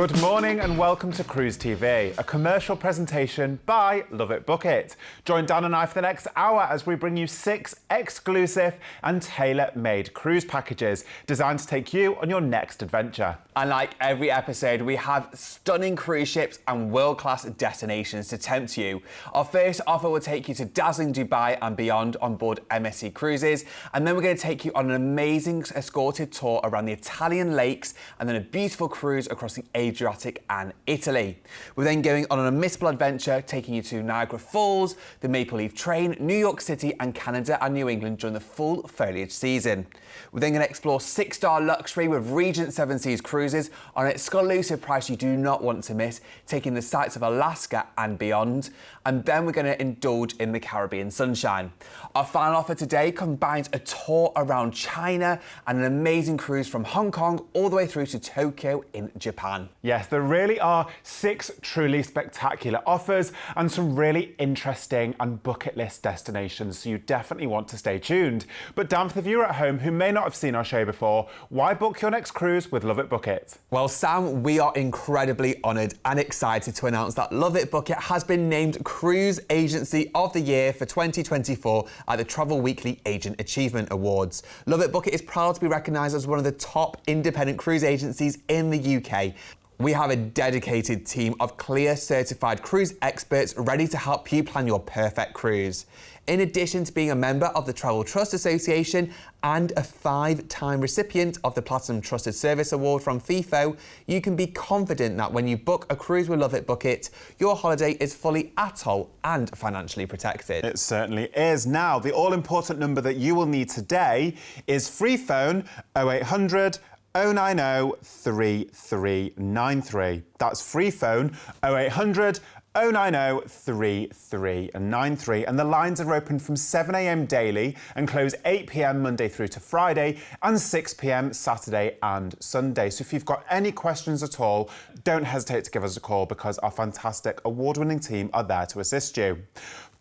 Good morning and welcome to Cruise TV, a commercial presentation by LoveitBookit. Join Dan and I for the next hour as we bring you 6 exclusive and tailor-made cruise packages designed to take you on your next adventure. And like every episode, we have stunning cruise ships and world-class destinations to tempt you. Our first offer will take you to Dazzling Dubai and beyond on board MSC Cruises, and then we're going to take you on an amazing escorted tour around the Italian lakes and then a beautiful cruise across the Adriatic and Italy. We're then going on an unmissable adventure, taking you to Niagara Falls, the Maple Leaf Train, New York City and Canada and New England during the full foliage season. We're then going to explore 6-star luxury with Regent 7 Seas Cruises on an exclusive price you do not want to miss, taking the sights of Alaska and beyond. And then we're going to indulge in the Caribbean sunshine. Our final offer today combines a tour around China and an amazing cruise from Hong Kong all the way through to Tokyo in Japan. Yes, there really are 6 truly spectacular offers and some really interesting and bucket list destinations, so you definitely want to stay tuned. But Dan, for the viewer at home who may not have seen our show before, why book your next cruise with LoveitBookit? Well, Sam, we are incredibly honoured and excited to announce that LoveitBookit has been named Cruise Agency of the Year for 2024 at the Travel Weekly Agent Achievement Awards. LoveitBookit is proud to be recognised as one of the top independent cruise agencies in the UK. We have a dedicated team of clear certified cruise experts ready to help you plan your perfect cruise. In addition to being a member of the Travel Trust Association and a 5-time recipient of the Platinum Trusted Service Award from FIFO, you can be confident that when you book a cruise with LoveitBookit, your holiday is fully atoll and financially protected. It certainly is. Now, the all-important number that you will need today is free phone 0800 090 3393. That's free phone 0800 090 3393, and the lines are open from 7 a.m. daily and close 8 p.m. Monday through to Friday and 6 p.m. Saturday and Sunday. So if you've got any questions at all, don't hesitate to give us a call because our fantastic award-winning team are there to assist you.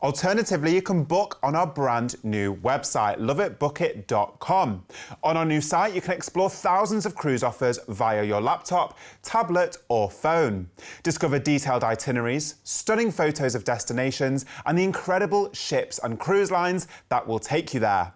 Alternatively, you can book on our brand new website, loveitbookit.com. On our new site, you can explore thousands of cruise offers via your laptop, tablet, or phone. Discover detailed itineraries, stunning photos of destinations, and the incredible ships and cruise lines that will take you there.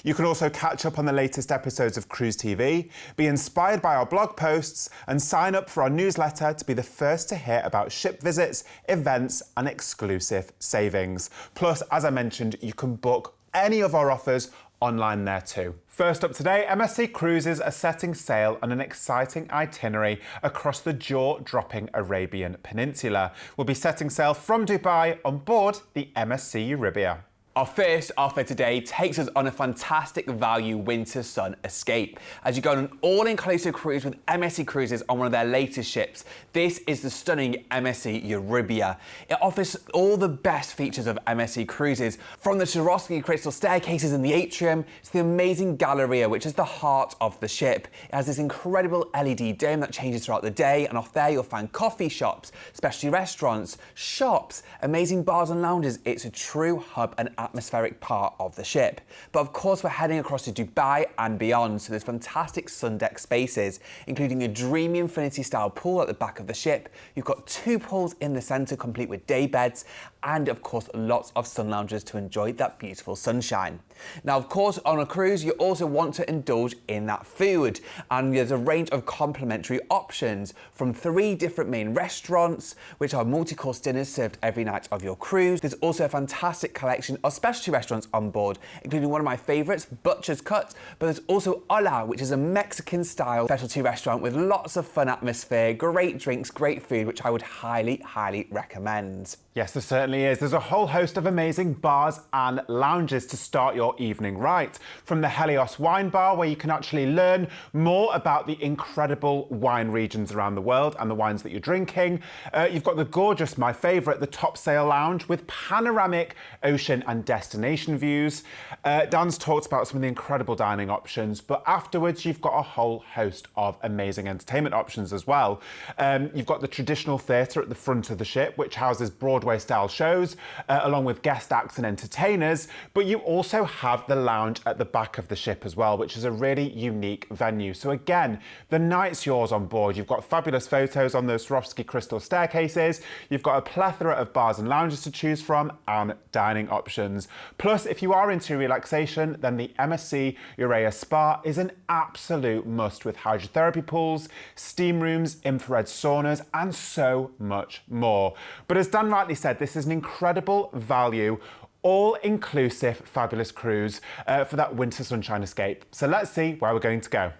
You can also catch up on the latest episodes of Cruise TV, be inspired by our blog posts, and sign up for our newsletter to be the first to hear about ship visits, events, and exclusive savings. Plus, as I mentioned, you can book any of our offers online there too. First up today, MSC Cruises are setting sail on an exciting itinerary across the jaw-dropping Arabian Peninsula. We'll be setting sail from Dubai on board the MSC Euribia. Our first offer today takes us on a fantastic value winter sun escape as you go on an all-inclusive cruise with MSC Cruises on one of their latest ships. This is the stunning MSC Euribia. It offers all the best features of MSC Cruises, from the Swarovski crystal staircases in the atrium to the amazing Galleria, which is the heart of the ship. It has this incredible LED dome that changes throughout the day, and off there you'll find coffee shops, specialty restaurants, shops, amazing bars and lounges. It's a true hub and atmospheric part of the ship. But of course we're heading across to Dubai and beyond, so there's fantastic sun deck spaces, including a dreamy infinity style pool at the back of the ship. You've got 2 pools in the centre complete with day beds, and of course lots of sun lounges to enjoy that beautiful sunshine. Now of course on a cruise you also want to indulge in that food, and there's a range of complimentary options from 3 different main restaurants which are multi-course dinners served every night of your cruise. There's also a fantastic collection of specialty restaurants on board, including one of my favourites, Butcher's Cut, but there's also Hola, which is a Mexican style specialty restaurant with lots of fun atmosphere, great drinks, great food, which I would highly recommend. Yes, there certainly is. There's a whole host of amazing bars and lounges to start your evening right. From the Helios Wine Bar, where you can actually learn more about the incredible wine regions around the world and the wines that you're drinking. You've got the gorgeous, my favourite, the Top Sail Lounge with panoramic ocean and destination views. Dan's talked about some of the incredible dining options, but afterwards you've got a whole host of amazing entertainment options as well. You've got the traditional theatre at the front of the ship, which houses Broadway-style shows, along with guest acts and entertainers, but you also have the lounge at the back of the ship as well, which is a really unique venue. So again, the night's yours on board. You've got fabulous photos on those Swarovski crystal staircases. You've got a plethora of bars and lounges to choose from and dining options. Plus, if you are into relaxation, then the MSC Urea Spa is an absolute must with hydrotherapy pools, steam rooms, infrared saunas, and so much more. But as Dan rightly said, this is an incredible value, all-inclusive, fabulous cruise for that winter sunshine escape. So let's see where we're going to go.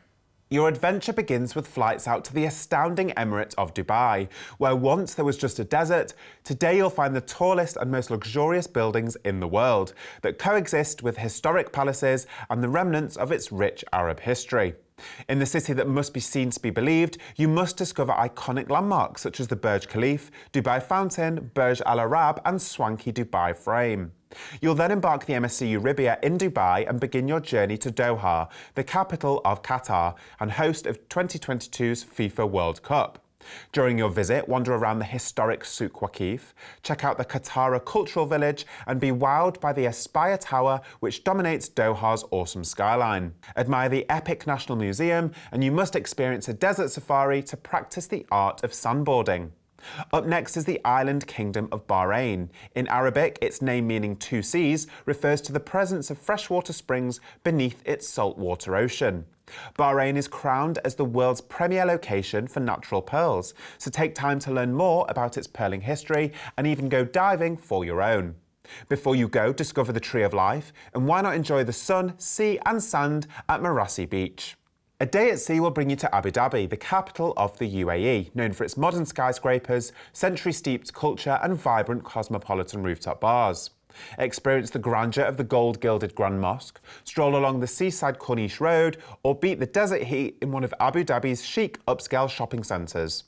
Your adventure begins with flights out to the astounding Emirates of Dubai, where once there was just a desert, today you'll find the tallest and most luxurious buildings in the world that coexist with historic palaces and the remnants of its rich Arab history. In the city that must be seen to be believed, you must discover iconic landmarks such as the Burj Khalifa, Dubai Fountain, Burj Al Arab and swanky Dubai Frame. You'll then embark the MSC Euribia in Dubai and begin your journey to Doha, the capital of Qatar and host of 2022's FIFA World Cup. During your visit, wander around the historic Souk Waqif, check out the Qatara Cultural Village and be wowed by the Aspire Tower, which dominates Doha's awesome skyline. Admire the epic National Museum, and you must experience a desert safari to practice the art of sandboarding. Up next is the island kingdom of Bahrain. In Arabic, its name meaning two seas refers to the presence of freshwater springs beneath its saltwater ocean. Bahrain is crowned as the world's premier location for natural pearls, so take time to learn more about its pearling history and even go diving for your own. Before you go, discover the Tree of Life, and why not enjoy the sun, sea and sand at Marassi Beach. A day at sea will bring you to Abu Dhabi, the capital of the UAE, known for its modern skyscrapers, century-steeped culture and vibrant cosmopolitan rooftop bars. Experience the grandeur of the gold-gilded Grand Mosque, stroll along the seaside Corniche Road, or beat the desert heat in one of Abu Dhabi's chic upscale shopping centres.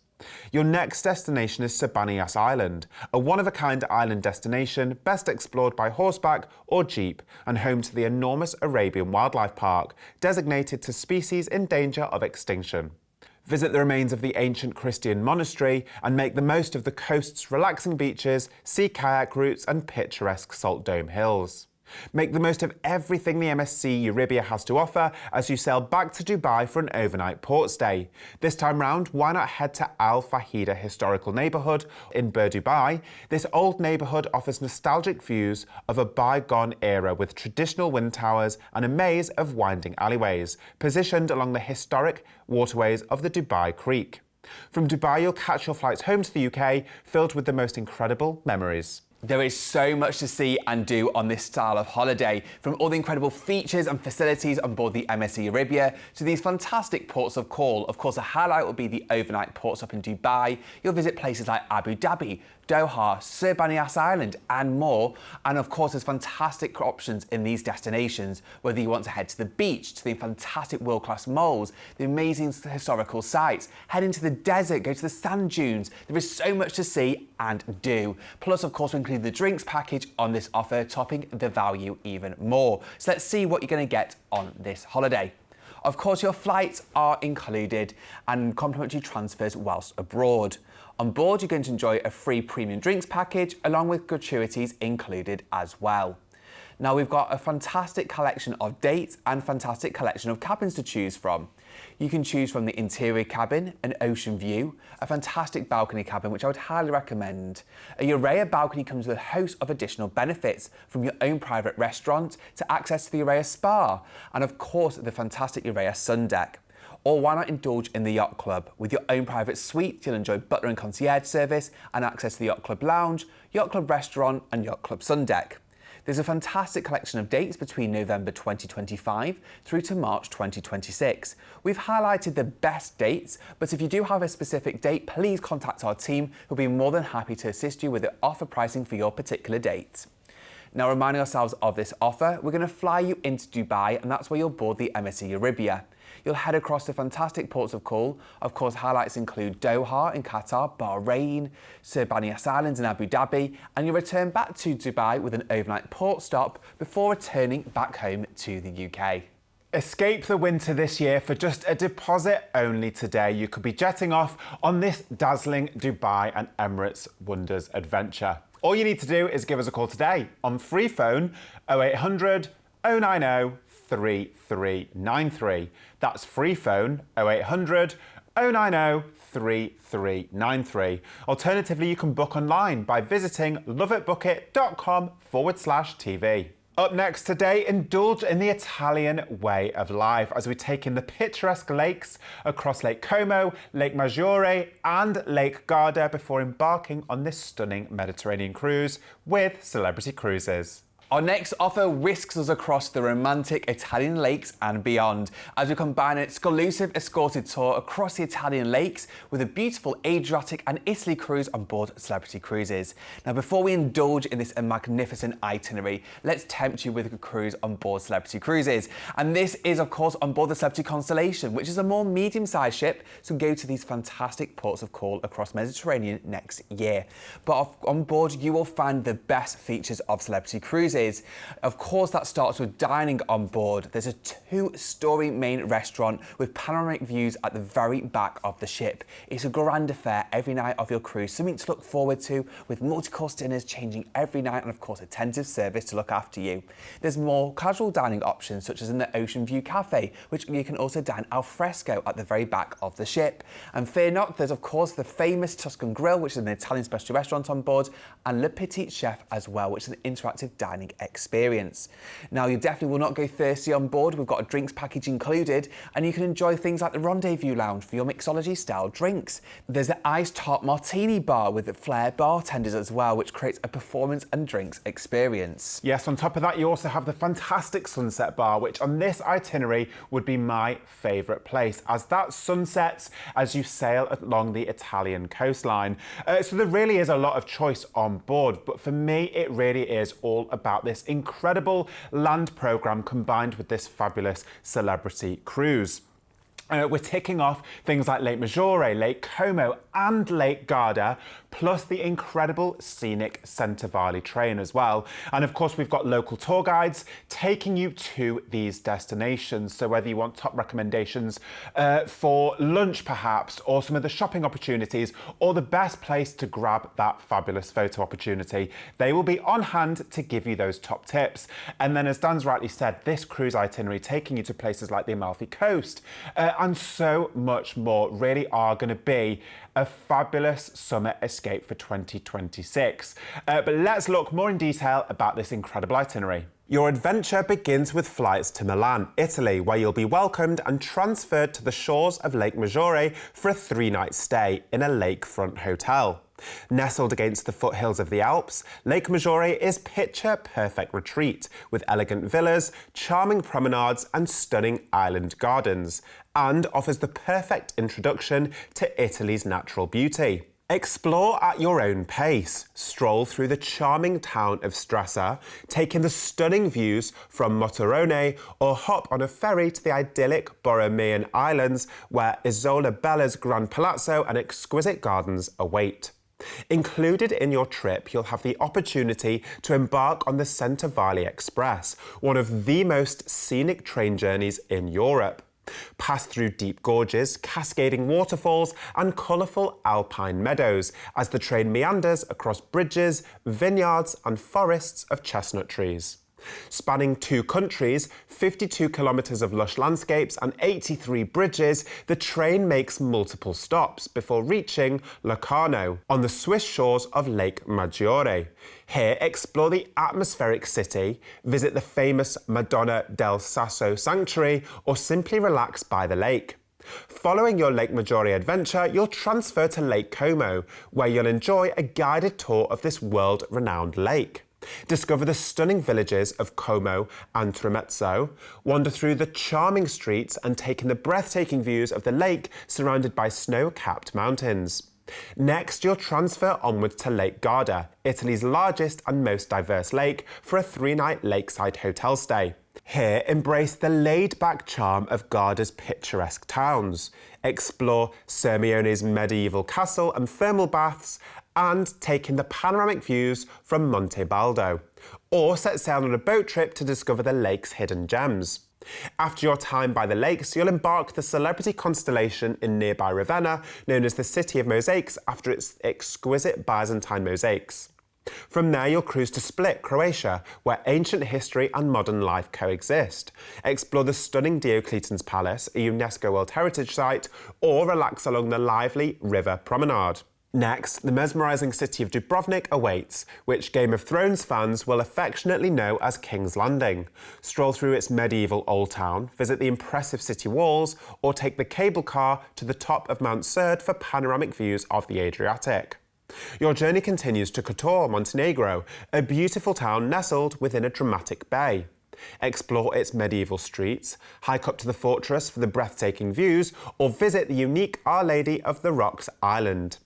Your next destination is Sebaniyas Island, a one-of-a-kind island destination best explored by horseback or jeep and home to the enormous Arabian Wildlife Park, designated to species in danger of extinction. Visit the remains of the ancient Christian monastery and make the most of the coast's relaxing beaches, sea kayak routes and picturesque Salt Dome hills. Make the most of everything the MSC Euribia has to offer as you sail back to Dubai for an overnight port stay. This time round, why not head to Al Fahida Historical Neighbourhood in Bur Dubai? This old neighbourhood offers nostalgic views of a bygone era with traditional wind towers and a maze of winding alleyways, positioned along the historic waterways of the Dubai Creek. From Dubai, you'll catch your flights home to the UK, filled with the most incredible memories. There is so much to see and do on this style of holiday, from all the incredible features and facilities on board the MSC Euribia to these fantastic ports of call. Of course, a highlight will be the overnight port stop in Dubai. You'll visit places like Abu Dhabi, Doha, Sebaniyas Island and more. And of course, there's fantastic options in these destinations, whether you want to head to the beach, to the fantastic world-class malls, the amazing historical sites, head into the desert, go to the sand dunes. There is so much to see and do. Plus, of course, we include the drinks package on this offer, topping the value even more. So let's see what you're going to get on this holiday. Of course, your flights are included and complimentary transfers whilst abroad. On board, you're going to enjoy a free premium drinks package along with gratuities included as well. Now, we've got a fantastic collection of dates and fantastic collection of cabins to choose from. You can choose from the interior cabin, an ocean view, a fantastic balcony cabin, which I would highly recommend. A Urea balcony comes with a host of additional benefits, from your own private restaurant to access to the Urea spa, and of course, the fantastic Urea sun deck. Or why not indulge in the Yacht Club? With your own private suite, you'll enjoy butler and concierge service and access to the Yacht Club lounge, Yacht Club restaurant and Yacht Club sun deck. There's a fantastic collection of dates between November 2025 through to March 2026. We've highlighted the best dates, but if you do have a specific date, please contact our team, who'll be more than happy to assist you with the offer pricing for your particular date. Now, reminding ourselves of this offer, we're going to fly you into Dubai, and that's where you'll board the MSC Euribia. You'll head across the fantastic ports of call. Of course, highlights include Doha in Qatar, Bahrain, Sebaniyas Islands in Abu Dhabi, and you'll return back to Dubai with an overnight port stop before returning back home to the UK. Escape the winter this year for just a deposit only today. You could be jetting off on this dazzling Dubai and Emirates Wonders adventure. All you need to do is give us a call today on free phone 0800 090 3393. That's free phone 0800 090 3393. Alternatively, you can book online by visiting loveitbookit.com/TV. Up next today, indulge in the Italian way of life as we take in the picturesque lakes across Lake Como, Lake Maggiore and Lake Garda before embarking on this stunning Mediterranean cruise with Celebrity Cruises. Our next offer whisks us across the romantic Italian lakes and beyond as we combine an exclusive escorted tour across the Italian lakes with a beautiful Adriatic and Italy cruise on board Celebrity Cruises. Now, before we indulge in this magnificent itinerary, let's tempt you with a cruise on board Celebrity Cruises. And this is, of course, on board the Celebrity Constellation, which is a more medium-sized ship to go to these fantastic ports of call across Mediterranean next year. But on board, you will find the best features of Celebrity Cruises. Of course, that starts with dining on board. There's a 2-story main restaurant with panoramic views at the very back of the ship. It's a grand affair every night of your cruise, something to look forward to with multi-course dinners changing every night and of course attentive service to look after you. There's more casual dining options such as in the Ocean View Cafe, which you can also dine al fresco at the very back of the ship. And fear not, there's of course the famous Tuscan Grill, which is an Italian specialty restaurant on board, and Le Petit Chef as well, which is an interactive dining experience. Now, you definitely will not go thirsty on board. We've got a drinks package included, and you can enjoy things like the Rendezvous Lounge for your mixology style drinks. There's the iced hot martini bar with the flair bartenders as well, which creates a performance and drinks experience. Yes, on top of that, you also have the fantastic sunset bar, which on this itinerary would be my favourite place, as that sunsets as you sail along the Italian coastline. So there really is a lot of choice on board, but for me, it really is all about this incredible land programme combined with this fabulous celebrity cruise. We're ticking off things like Lake Maggiore, Lake Como and Lake Garda, plus the incredible Scenic Centre Valley train as well. And of course, we've got local tour guides taking you to these destinations. So whether you want top recommendations for lunch perhaps, or some of the shopping opportunities, or the best place to grab that fabulous photo opportunity, they will be on hand to give you those top tips. And then as Dan's rightly said, this cruise itinerary taking you to places like the Amalfi Coast, and so much more really are going to be a fabulous summer escape for 2026. But let's look more in detail about this incredible itinerary. Your adventure begins with flights to Milan, Italy, where you'll be welcomed and transferred to the shores of Lake Maggiore for a 3-night stay in a lakefront hotel. Nestled against the foothills of the Alps, Lake Maggiore is picture-perfect retreat with elegant villas, charming promenades and stunning island gardens, and offers the perfect introduction to Italy's natural beauty. Explore at your own pace, stroll through the charming town of Stresa, take in the stunning views from Motorone, or hop on a ferry to the idyllic Borromean Islands where Isola Bella's Grand Palazzo and exquisite gardens await. Included in your trip, you'll have the opportunity to embark on the Centre Valley Express, one of the most scenic train journeys in Europe. Pass through deep gorges, cascading waterfalls and colourful alpine meadows as the train meanders across bridges, vineyards and forests of chestnut trees. Spanning 2 countries, 52 kilometres of lush landscapes and 83 bridges, the train makes multiple stops before reaching Locarno on the Swiss shores of Lake Maggiore. Here, explore the atmospheric city, visit the famous Madonna del Sasso sanctuary, or simply relax by the lake. Following your Lake Maggiore adventure, you'll transfer to Lake Como, where you'll enjoy a guided tour of this world-renowned lake. Discover the stunning villages of Como and Tramezzo, wander through the charming streets and take in the breathtaking views of the lake surrounded by snow-capped mountains. Next, you'll transfer onwards to Lake Garda, Italy's largest and most diverse lake, for a 3-night lakeside hotel stay. Here, embrace the laid-back charm of Garda's picturesque towns. Explore Sirmione's medieval castle and thermal baths, and take in the panoramic views from Monte Baldo. Or set sail on a boat trip to discover the lake's hidden gems. After your time by the lakes, you'll embark the Celebrity Constellation in nearby Ravenna, known as the City of Mosaics after its exquisite Byzantine mosaics. From there, you'll cruise to Split, Croatia, where ancient history and modern life coexist. Explore the stunning Diocletian's Palace, a UNESCO World Heritage Site, or relax along the lively river promenade. Next, the mesmerising city of Dubrovnik awaits, which Game of Thrones fans will affectionately know as King's Landing. Stroll through its medieval old town, visit the impressive city walls, or take the cable car to the top of Mount Serd for panoramic views of the Adriatic. Your journey continues to Kotor, Montenegro, a beautiful town nestled within a dramatic bay. Explore its medieval streets, hike up to the fortress for the breathtaking views, or visit the unique Our Lady of the Rocks island.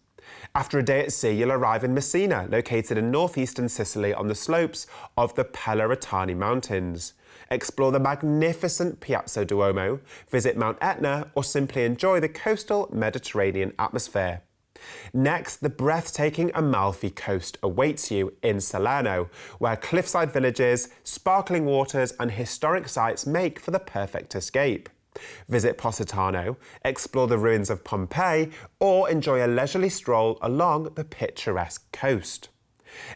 After a day at sea, you'll arrive in Messina, located in northeastern Sicily on the slopes of the Peloritani Mountains. Explore the magnificent Piazza Duomo, visit Mount Etna, or simply enjoy the coastal Mediterranean atmosphere. Next, the breathtaking Amalfi Coast awaits you in Salerno, where cliffside villages, sparkling waters and historic sites make for the perfect escape. Visit Positano, explore the ruins of Pompeii, or enjoy a leisurely stroll along the picturesque coast.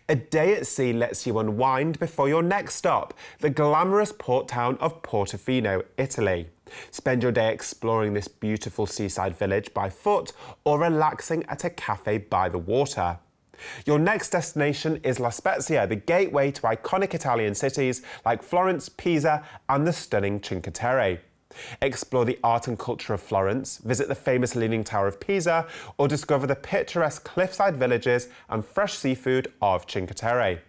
A day at sea lets you unwind before your next stop, the glamorous port town of Portofino, Italy. Spend your day exploring this beautiful seaside village by foot or relaxing at a cafe by the water. Your next destination is La Spezia, the gateway to iconic Italian cities like Florence, Pisa, and the stunning Cinque Terre. Explore the art and culture of Florence, visit the famous Leaning Tower of Pisa, or discover the picturesque cliffside villages and fresh seafood of Cinque Terre.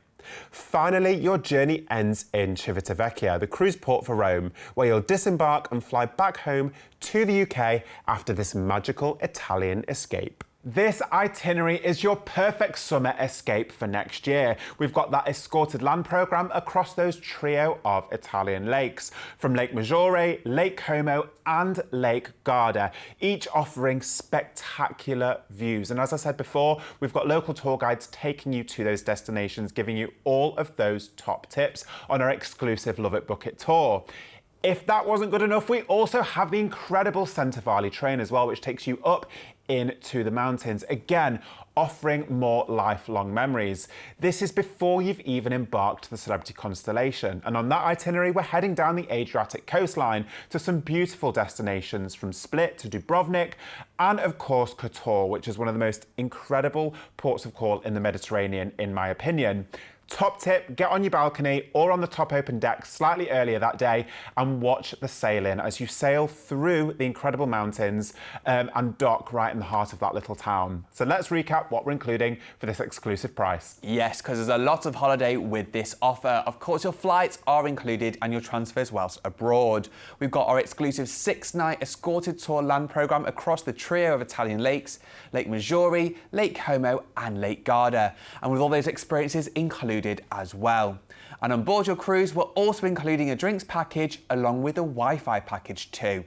Finally, your journey ends in Civitavecchia, the cruise port for Rome, where you'll disembark and fly back home to the UK after this magical Italian escape. This itinerary is your perfect summer escape for next year. We've got that escorted land programme across those trio of Italian lakes, from Lake Maggiore, Lake Como and Lake Garda, each offering spectacular views. And as I said before, we've got local tour guides taking you to those destinations, giving you all of those top tips on our exclusive Love It Book It tour. If that wasn't good enough, we also have the incredible Centaurvalley train as well, which takes you up into the mountains, again offering more lifelong memories. This is before you've even embarked to the Celebrity Constellation, and on that itinerary we're heading down the Adriatic coastline to some beautiful destinations from Split to Dubrovnik and of course Kotor, which is one of the most incredible ports of call in the Mediterranean in my opinion. Top tip, get on your balcony or on the top open deck slightly earlier that day and watch the sailing as you sail through the incredible mountains and dock right in the heart of that little town. So let's recap what we're including for this exclusive price. Yes, because there's a lot of holiday with this offer. Of course, your flights are included and your transfers whilst abroad. We've got our exclusive 6-night escorted tour land programme across the trio of Italian lakes, Lake Maggiore, Lake Como and Lake Garda. And with all those experiences included as well. And on board your cruise, we're also including a drinks package along with a Wi-Fi package too.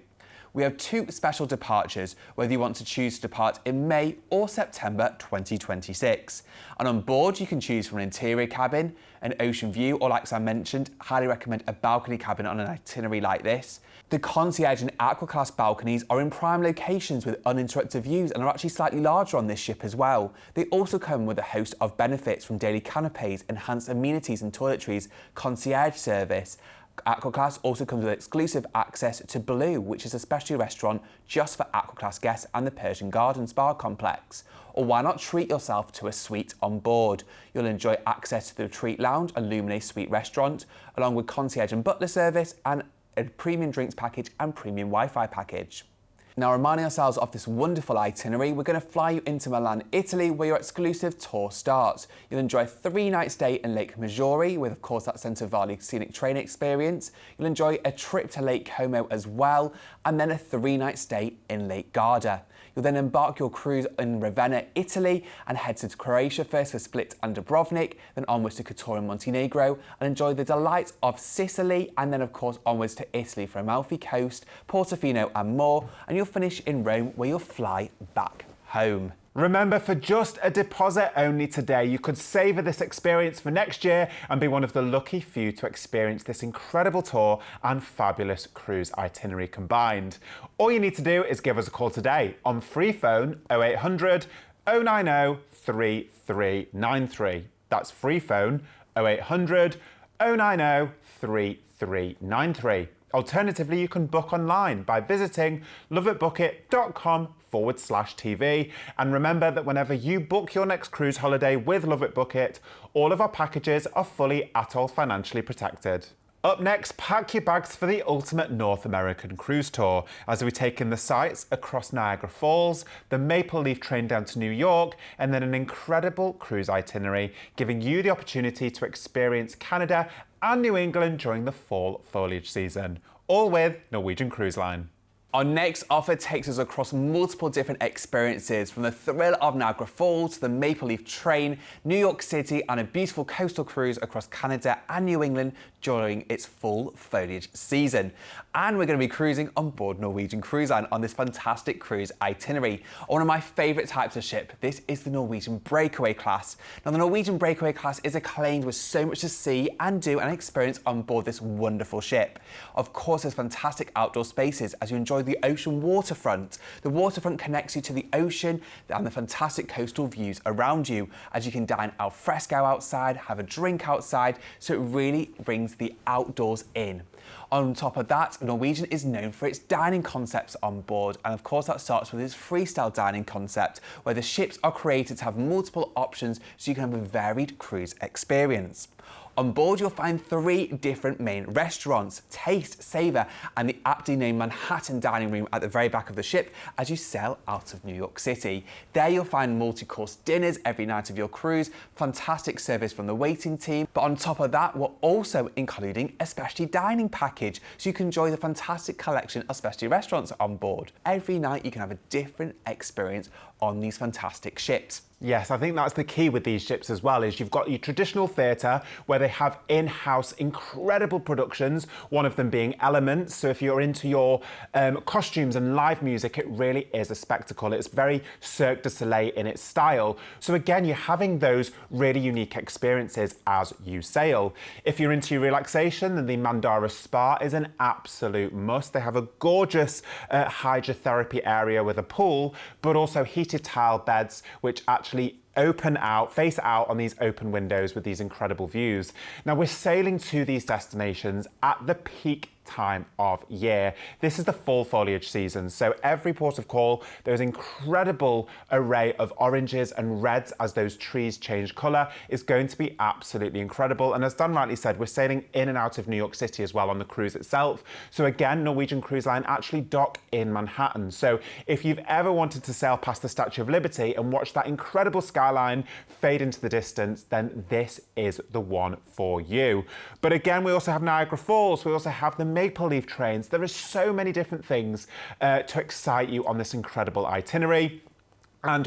We have 2 special departures, whether you want to choose to depart in May or September 2026. And on board, you can choose from an interior cabin, an ocean view, or like I mentioned, highly recommend a balcony cabin on an itinerary like this. The concierge and aqua class balconies are in prime locations with uninterrupted views and are actually slightly larger on this ship as well. They also come with a host of benefits from daily canapes, enhanced amenities and toiletries, concierge service. Aqua Class also comes with exclusive access to Blue, which is a specialty restaurant just for Aqua Class guests, and the Persian Garden Spa Complex. Or why not treat yourself to a suite on board? You'll enjoy access to the Retreat Lounge and Lumine Suite restaurant, along with concierge and butler service and a premium drinks package and premium Wi-Fi package. Now, reminding ourselves of this wonderful itinerary, we're going to fly you into Milan, Italy, where your exclusive tour starts. You'll enjoy a 3-night stay in Lake Maggiore with, of course, that Centaurvalley scenic train experience. You'll enjoy a trip to Lake Como as well, and then a 3-night stay in Lake Garda. You'll then embark your cruise in Ravenna, Italy, and head to Croatia first for Split and Dubrovnik, then onwards to Kotor and Montenegro, and enjoy the delights of Sicily, and then of course onwards to Italy for Amalfi Coast, Portofino and more, and you'll finish in Rome where you'll fly back home. Remember, for just a deposit only today, you could savour this experience for next year and be one of the lucky few to experience this incredible tour and fabulous cruise itinerary combined. All you need to do is give us a call today on free phone 0800 090 3393. That's free phone 0800 090 3393. Alternatively, you can book online by visiting loveitbookit.com/TV. And remember that whenever you book your next cruise holiday with LoveitBookit, all of our packages are fully atoll financially protected. Up next, pack your bags for the ultimate North American cruise tour as we take in the sights across Niagara Falls, the Maple Leaf train down to New York, and then an incredible cruise itinerary, giving you the opportunity to experience Canada and New England during the fall foliage season, all with Norwegian Cruise Line. Our next offer takes us across multiple different experiences, from the thrill of Niagara Falls to the Maple Leaf train, New York City, and a beautiful coastal cruise across Canada and New England during its full foliage season. And we're going to be cruising on board Norwegian Cruise Line on this fantastic cruise itinerary. One of my favourite types of ship, this is the Norwegian Breakaway class. Now, the Norwegian Breakaway class is acclaimed with so much to see and do and experience on board this wonderful ship. Of course, there's fantastic outdoor spaces as you enjoy the ocean waterfront. The waterfront connects you to the ocean and the fantastic coastal views around you, as you can dine al fresco outside, have a drink outside, so it really brings the outdoors in. On top of that, Norwegian is known for its dining concepts on board, and of course that starts with its freestyle dining concept, where the ships are created to have multiple options so you can have a varied cruise experience. On board, you'll find 3 different main restaurants: Taste, Savour, and the aptly named Manhattan Dining Room at the very back of the ship as you sail out of New York City. There you'll find multi-course dinners every night of your cruise, fantastic service from the waiting team, but on top of that, we're also including a specialty dining package, so you can enjoy the fantastic collection of specialty restaurants on board. Every night you can have a different experience on these fantastic ships. Yes, I think that's the key with these ships as well, is you've got your traditional theatre where they have in-house incredible productions, one of them being Elements. So if you're into your costumes and live music, it really is a spectacle. It's very Cirque du Soleil in its style. So again, you're having those really unique experiences as you sail. If you're into your relaxation, then the Mandara Spa is an absolute must. They have a gorgeous hydrotherapy area with a pool, but also heated tile beds, which actually face out on these open windows with these incredible views. Now, we're sailing to these destinations at the peak time of year. This is the fall foliage season, so every port of call there's incredible array of oranges and reds as those trees change colour is going to be absolutely incredible. And as Dan rightly said, we're sailing in and out of New York City as well on the cruise itself. So again, Norwegian Cruise Line actually dock in Manhattan. So if you've ever wanted to sail past the Statue of Liberty and watch that incredible skyline fade into the distance, then this is the one for you. But again, we also have Niagara Falls, we also have the Maple Leaf trains. There are so many different things to excite you on this incredible itinerary. And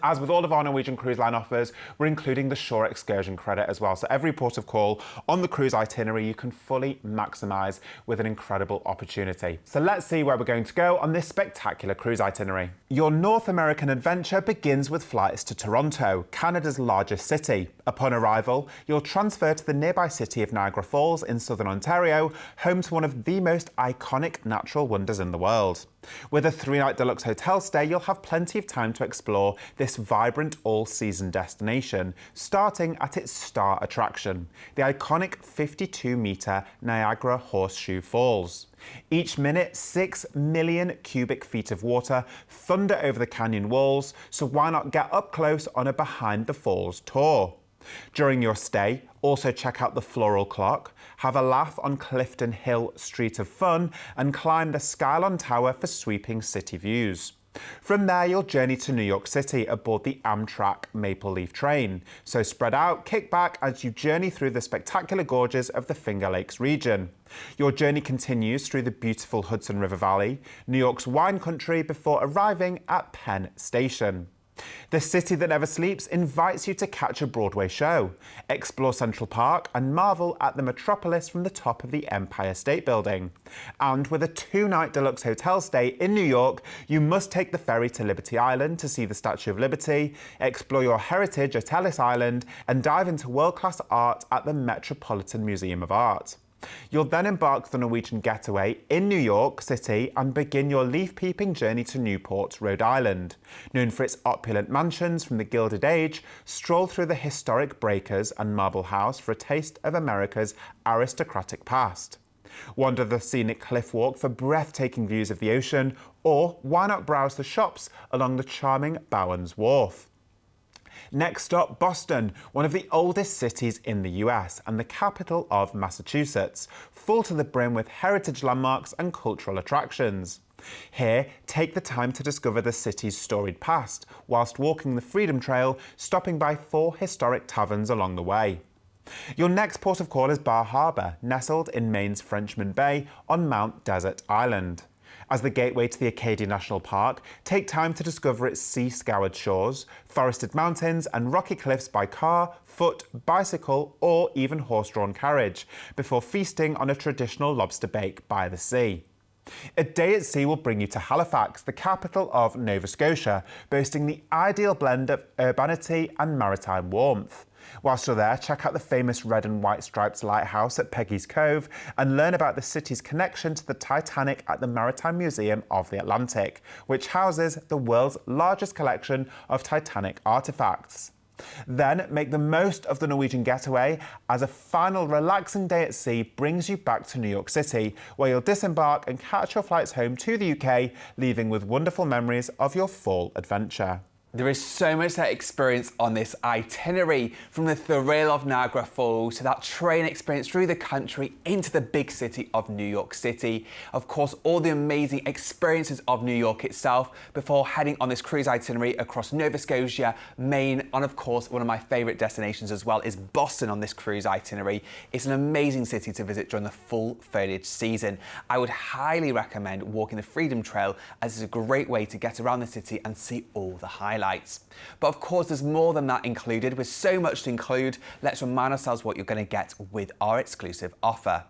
as with all of our Norwegian Cruise Line offers, we're including the shore excursion credit as well. So every port of call on the cruise itinerary you can fully maximise with an incredible opportunity. So let's see where we're going to go on this spectacular cruise itinerary. Your North American adventure begins with flights to Toronto, Canada's largest city. Upon arrival, you'll transfer to the nearby city of Niagara Falls in southern Ontario, home to one of the most iconic natural wonders in the world. With a 3-night deluxe hotel stay, you'll have plenty of time to explore this vibrant all-season destination, starting at its star attraction, the iconic 52-metre Niagara Horseshoe Falls. Each minute, 6 million cubic feet of water thunder over the canyon walls, so why not get up close on a Behind the Falls tour? During your stay, also check out the Floral Clock, have a laugh on Clifton Hill Street of Fun, and climb the Skyline Tower for sweeping city views. From there, you'll journey to New York City aboard the Amtrak Maple Leaf train. So spread out, kick back as you journey through the spectacular gorges of the Finger Lakes region. Your journey continues through the beautiful Hudson River Valley, New York's wine country, before arriving at Penn Station. The city that never sleeps invites you to catch a Broadway show, explore Central Park, and marvel at the metropolis from the top of the Empire State Building. And with a 2-night deluxe hotel stay in New York, you must take the ferry to Liberty Island to see the Statue of Liberty, explore your heritage at Ellis Island, and dive into world-class art at the Metropolitan Museum of Art. You'll then embark the Norwegian Getaway in New York City and begin your leaf-peeping journey to Newport, Rhode Island. Known for its opulent mansions from the Gilded Age, stroll through the historic Breakers and Marble House for a taste of America's aristocratic past. Wander the scenic cliff walk for breathtaking views of the ocean, or why not browse the shops along the charming Bowen's Wharf. Next up, Boston, one of the oldest cities in the US and the capital of Massachusetts, full to the brim with heritage landmarks and cultural attractions. Here, take the time to discover the city's storied past, whilst walking the Freedom Trail, stopping by 4 historic taverns along the way. Your next port of call is Bar Harbor, nestled in Maine's Frenchman Bay on Mount Desert Island. As the gateway to the Acadia National Park, take time to discover its sea-scoured shores, forested mountains and rocky cliffs by car, foot, bicycle or even horse-drawn carriage, before feasting on a traditional lobster bake by the sea. A day at sea will bring you to Halifax, the capital of Nova Scotia, boasting the ideal blend of urbanity and maritime warmth. Whilst you're there, check out the famous red and white striped lighthouse at Peggy's Cove and learn about the city's connection to the Titanic at the Maritime Museum of the Atlantic, which houses the world's largest collection of Titanic artefacts. Then make the most of the Norwegian Getaway as a final relaxing day at sea brings you back to New York City, where you'll disembark and catch your flights home to the UK, leaving with wonderful memories of your fall adventure. There is so much to experience on this itinerary, from the thrill of Niagara Falls to that train experience through the country into the big city of New York City. Of course, all the amazing experiences of New York itself before heading on this cruise itinerary across Nova Scotia, Maine, and of course, one of my favourite destinations as well is Boston on this cruise itinerary. It's an amazing city to visit during the full foliage season. I would highly recommend walking the Freedom Trail, as it's a great way to get around the city and see all the highlights. But of course, there's more than that included. With so much to include, let's remind ourselves what you're going to get with our exclusive offer.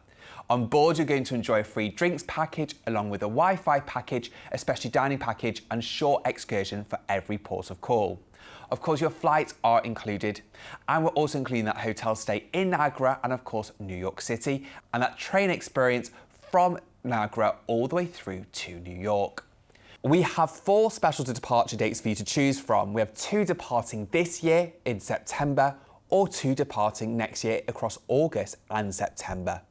On board, you're going to enjoy a free drinks package along with a Wi-Fi package, a special dining package and short excursion for every port of call. Of course, your flights are included, and we're also including that hotel stay in Niagara and of course New York City, and that train experience from Niagara all the way through to New York. We have 4 special departure dates for you to choose from. We have 2 departing this year in September, or 2 departing next year across August and September.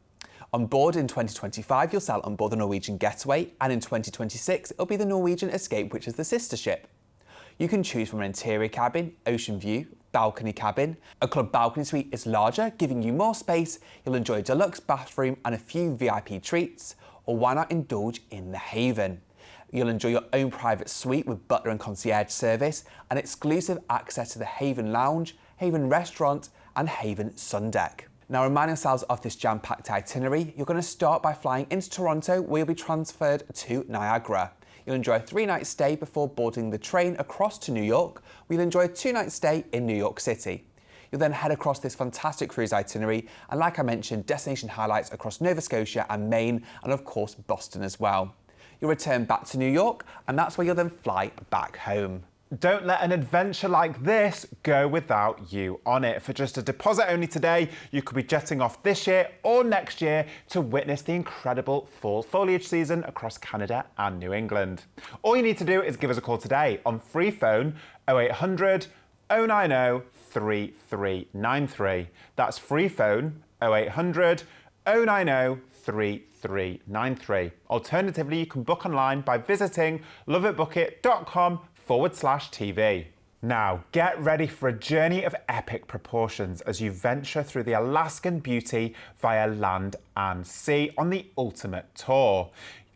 On board in 2025, you'll sail on board the Norwegian Getaway, and in 2026, it'll be the Norwegian Escape, which is the sister ship. You can choose from an interior cabin, ocean view, balcony cabin. A club balcony suite is larger, giving you more space. You'll enjoy a deluxe bathroom and a few VIP treats, or why not indulge in the Haven? You'll enjoy your own private suite with butler and concierge service and exclusive access to the Haven Lounge, Haven Restaurant and Haven Sun Deck. Now, remind yourselves of this jam-packed itinerary. You're going to start by flying into Toronto, where you'll be transferred to Niagara. You'll enjoy a 3-night stay before boarding the train across to New York, where you'll enjoy a 2-night stay in New York City. You'll then head across this fantastic cruise itinerary, and like I mentioned, destination highlights across Nova Scotia and Maine, and of course Boston as well. You'll return back to New York, and that's where you'll then fly back home. Don't let an adventure like this go without you on it. For just a deposit only today, you could be jetting off this year or next year to witness the incredible fall foliage season across Canada and New England. All you need to do is give us a call today on free phone 0800 090 3393. That's free phone 0800 090 3393. Alternatively, you can book online by visiting LoveitBookit.com/TV. Now, get ready for a journey of epic proportions as you venture through the Alaskan beauty via land and sea on the ultimate tour.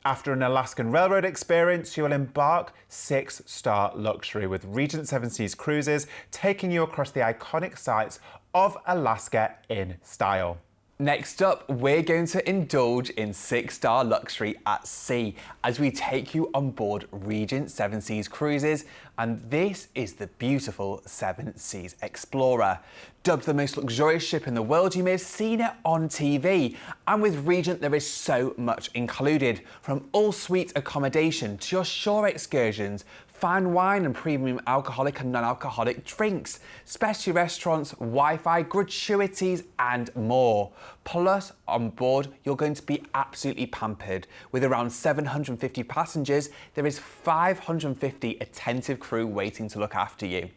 After an Alaskan railroad experience, you will embark 6-star luxury with Regent 7 Seas Cruises, taking you across the iconic sights of Alaska in style. Next up, we're going to indulge in 6-star luxury at sea as we take you on board Regent 7 Seas Cruises, and this is the beautiful 7 Seas Explorer. Dubbed the most luxurious ship in the world, you may have seen it on TV. And with Regent, there is so much included, from all-suite accommodation to your shore excursions, fine wine and premium alcoholic and non-alcoholic drinks, specialty restaurants, Wi-Fi, gratuities and more. Plus, on board, you're going to be absolutely pampered. With around 750 passengers, there is 550 attentive crew waiting to look after you.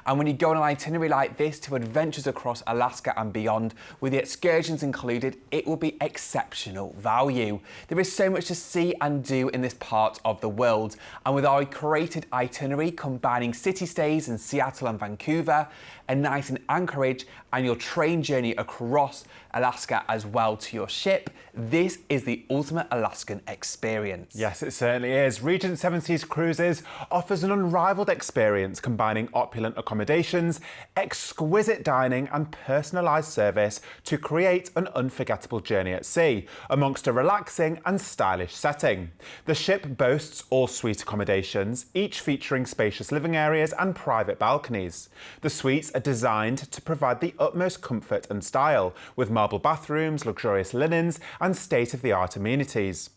And when you go on an itinerary like this to adventures across Alaska and beyond, with the excursions included, it will be exceptional value. There is so much to see and do in this part of the world, and with our curated itinerary combining city stays in Seattle and Vancouver, a night in Anchorage, and your train journey across Alaska as well to your ship, this is the ultimate Alaskan experience. Yes, it certainly is. Regent Seven Seas Cruises offers an unrivaled experience combining opulent accommodations, exquisite dining and personalised service to create an unforgettable journey at sea amongst a relaxing and stylish setting. The ship boasts all-suite accommodations, each featuring spacious living areas and private balconies. The suites are designed to provide the utmost comfort and style, with marble bathrooms, luxurious linens and state-of-the-art amenities.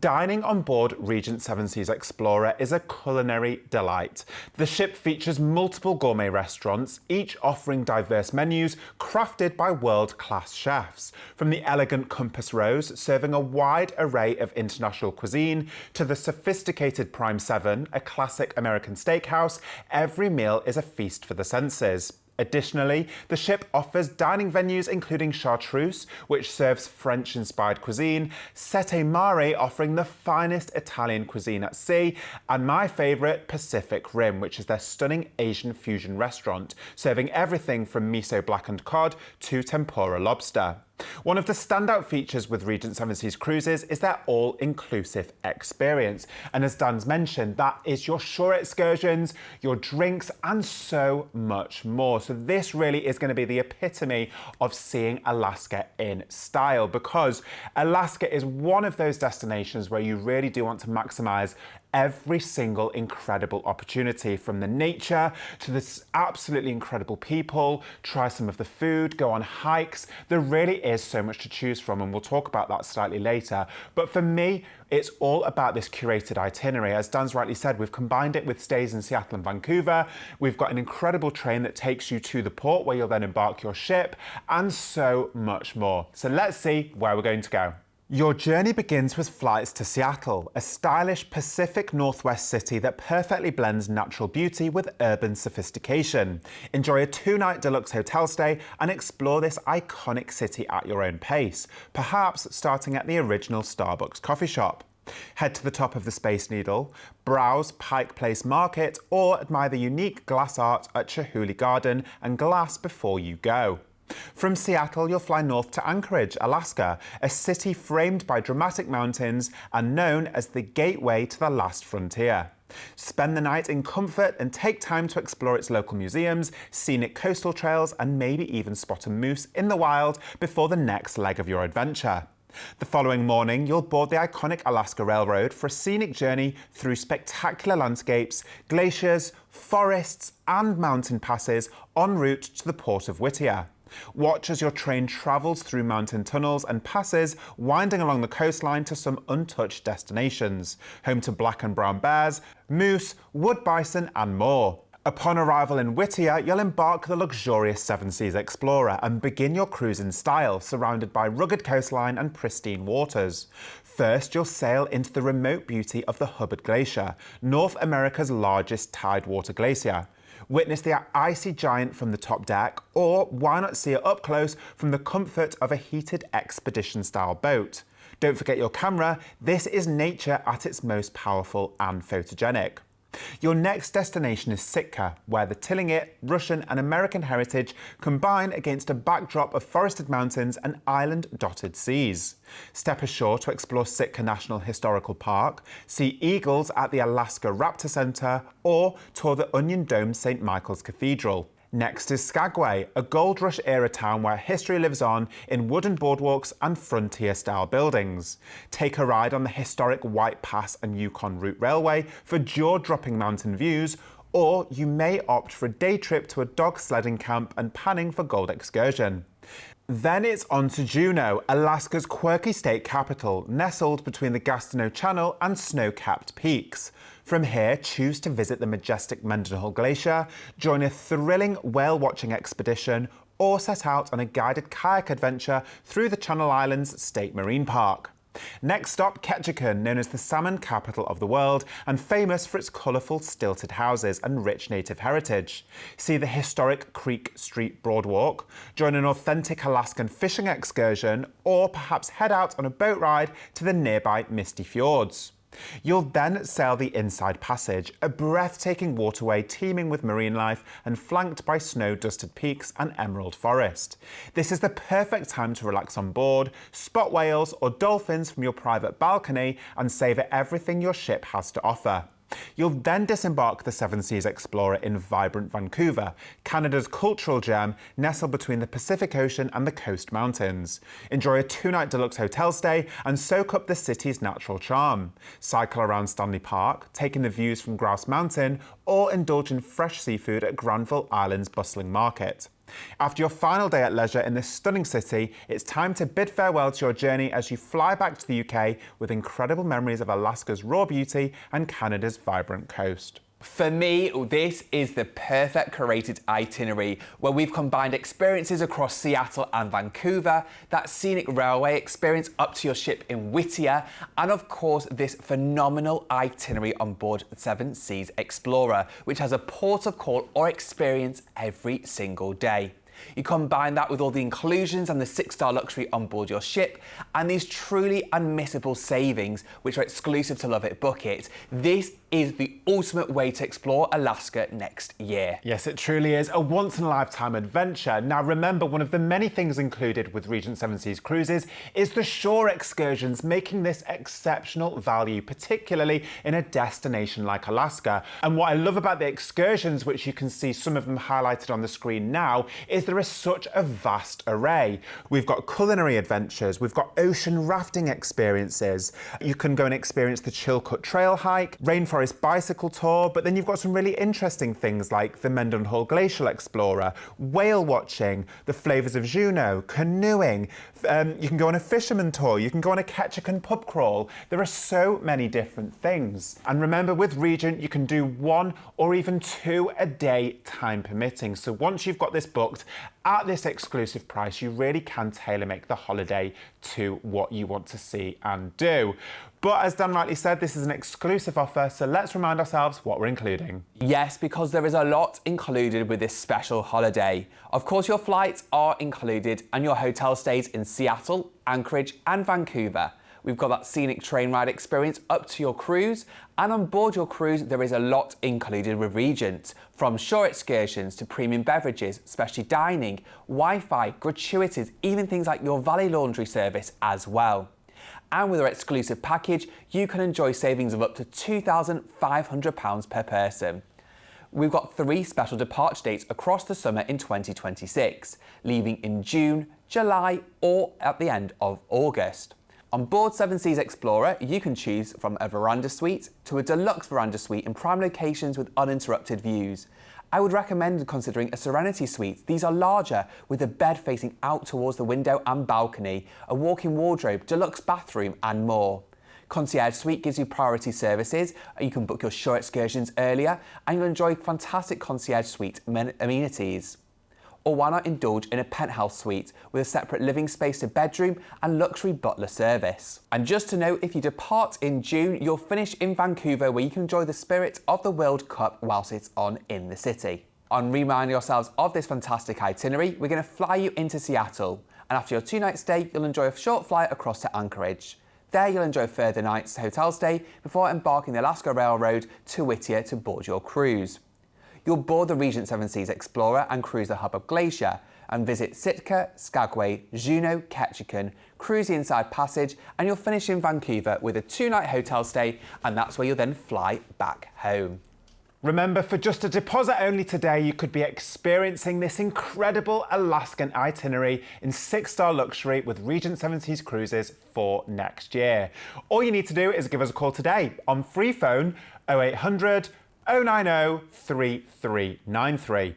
Dining on board Regent Seven Seas Explorer is a culinary delight. The ship features multiple gourmet restaurants, each offering diverse menus crafted by world-class chefs. From the elegant Compass Rose, serving a wide array of international cuisine, to the sophisticated Prime 7, a classic American steakhouse, every meal is a feast for the senses. Additionally, the ship offers dining venues including Chartreuse, which serves French-inspired cuisine, Sette Mare offering the finest Italian cuisine at sea, and my favourite, Pacific Rim, which is their stunning Asian fusion restaurant, serving everything from miso blackened cod to tempura lobster. One of the standout features with Regent Seven Seas Cruises is their all-inclusive experience. And as Dan's mentioned, that is your shore excursions, your drinks, and so much more. So this really is going to be the epitome of seeing Alaska in style, because Alaska is one of those destinations where you really do want to maximize every single incredible opportunity, from the nature to this absolutely incredible people, try some of the food, go on hikes. There really is so much to choose from, and we'll talk about that slightly later. But for me, it's all about this curated itinerary. As Dan's rightly said, we've combined it with stays in Seattle and Vancouver. We've got an incredible train that takes you to the port where you'll then embark your ship, and so much more. So let's see where we're going to go. Your journey begins with flights to Seattle, a stylish Pacific Northwest city that perfectly blends natural beauty with urban sophistication. Enjoy a 2-night deluxe hotel stay and explore this iconic city at your own pace, perhaps starting at the original Starbucks coffee shop. Head to the top of the Space Needle, browse Pike Place Market, or admire the unique glass art at Chihuly Garden and Glass before you go. From Seattle, you'll fly north to Anchorage, Alaska, a city framed by dramatic mountains and known as the gateway to the last frontier. Spend the night in comfort and take time to explore its local museums, scenic coastal trails, and maybe even spot a moose in the wild before the next leg of your adventure. The following morning, you'll board the iconic Alaska Railroad for a scenic journey through spectacular landscapes, glaciers, forests, and mountain passes en route to the port of Whittier. Watch as your train travels through mountain tunnels and passes, winding along the coastline to some untouched destinations, home to black and brown bears, moose, wood bison, and more. Upon arrival in Whittier, you'll embark the luxurious Seven Seas Explorer and begin your cruise in style, surrounded by rugged coastline and pristine waters. First, you'll sail into the remote beauty of the Hubbard Glacier, North America's largest tidewater glacier. Witness the icy giant from the top deck, or why not see it up close from the comfort of a heated expedition-style boat? Don't forget your camera, this is nature at its most powerful and photogenic. Your next destination is Sitka, where the Tlingit, Russian and American heritage combine against a backdrop of forested mountains and island-dotted seas. Step ashore to explore Sitka National Historical Park, see eagles at the Alaska Raptor Center, or tour the onion-domed St. Michael's Cathedral. Next is Skagway, a Gold Rush-era town where history lives on in wooden boardwalks and frontier-style buildings. Take a ride on the historic White Pass and Yukon Route Railway for jaw-dropping mountain views, or you may opt for a day trip to a dog sledding camp and panning for gold excursion. Then it's on to Juneau, Alaska's quirky state capital, nestled between the Gastineau Channel and snow-capped peaks. From here, choose to visit the majestic Mendenhall Glacier, join a thrilling whale-watching expedition, or set out on a guided kayak adventure through the Channel Islands State Marine Park. Next stop, Ketchikan, known as the salmon capital of the world and famous for its colourful stilted houses and rich native heritage. See the historic Creek Street Boardwalk, join an authentic Alaskan fishing excursion, or perhaps head out on a boat ride to the nearby Misty Fjords. You'll then sail the Inside Passage, a breathtaking waterway teeming with marine life and flanked by snow-dusted peaks and emerald forest. This is the perfect time to relax on board, spot whales or dolphins from your private balcony and savour everything your ship has to offer. You'll then disembark the Seven Seas Explorer in vibrant Vancouver, Canada's cultural gem nestled between the Pacific Ocean and the Coast Mountains. Enjoy a 2-night deluxe hotel stay and soak up the city's natural charm. Cycle around Stanley Park, take in the views from Grouse Mountain, or indulge in fresh seafood at Granville Island's bustling market. After your final day at leisure in this stunning city, it's time to bid farewell to your journey as you fly back to the UK with incredible memories of Alaska's raw beauty and Canada's vibrant coast. For me, this is the perfect curated itinerary where we've combined experiences across Seattle and Vancouver, that scenic railway experience up to your ship in Whittier, and of course this phenomenal itinerary on board the Seven Seas Explorer, which has a port of call or experience every single day. You combine that with all the inclusions and the 6-star luxury on board your ship and these truly unmissable savings which are exclusive to LoveitBookit. This is the ultimate way to explore Alaska next year. Yes, it truly is a once-in-a-lifetime adventure. Now remember, one of the many things included with Regent Seven Seas Cruises is the shore excursions, making this exceptional value, particularly in a destination like Alaska. And what I love about the excursions, which you can see some of them highlighted on the screen now, is there is such a vast array. We've got culinary adventures, we've got ocean rafting experiences, you can go and experience the Chilkoot Trail hike, rainforest bicycle tour, but then you've got some really interesting things like the Mendenhall Glacial Explorer, whale watching, the flavours of Juneau, canoeing, you can go on a fisherman tour, you can go on a Ketchikan pub crawl. There are so many different things. And remember, with Regent, you can do 1 or even 2 a day, time permitting. So once you've got this booked at this exclusive price, you really can tailor make the holiday to what you want to see and do. But as Dan rightly said, this is an exclusive offer, so let's remind ourselves what we're including. Yes, because there is a lot included with this special holiday. Of course, your flights are included and your hotel stays in Seattle, Anchorage and Vancouver. We've got that scenic train ride experience up to your cruise, and on board your cruise there is a lot included with Regent, from shore excursions to premium beverages, specialty dining, Wi-Fi, gratuities, even things like your valet laundry service as well. And with our exclusive package, you can enjoy savings of up to £2,500 per person. We've got 3 special departure dates across the summer in 2026, leaving in June, July or at the end of August. On board Seven Seas Explorer, you can choose from a veranda suite to a deluxe veranda suite in prime locations with uninterrupted views. I would recommend considering a Serenity Suite. These are larger, with a bed facing out towards the window and balcony, a walk-in wardrobe, deluxe bathroom and more. Concierge Suite gives you priority services. You can book your shore excursions earlier and you'll enjoy fantastic Concierge Suite amenities. Or why not indulge in a penthouse suite with a separate living space to bedroom and luxury butler service. And just to note, if you depart in June, you'll finish in Vancouver where you can enjoy the spirit of the World Cup whilst it's on in the city. On reminding yourselves of this fantastic itinerary, we're going to fly you into Seattle. And after your 2-night stay, you'll enjoy a short flight across to Anchorage. There you'll enjoy a further night's hotel stay before embarking the Alaska Railroad to Whittier to board your cruise. You'll board the Regent Seven Seas Explorer and cruise the hub of Glacier and visit Sitka, Skagway, Juneau, Ketchikan, cruise the Inside Passage, and you'll finish in Vancouver with a 2-night hotel stay, and that's where you'll then fly back home. Remember, for just a deposit only today, you could be experiencing this incredible Alaskan itinerary in 6-star luxury with Regent Seven Seas Cruises for next year. All you need to do is give us a call today on free phone 0800 090 3393.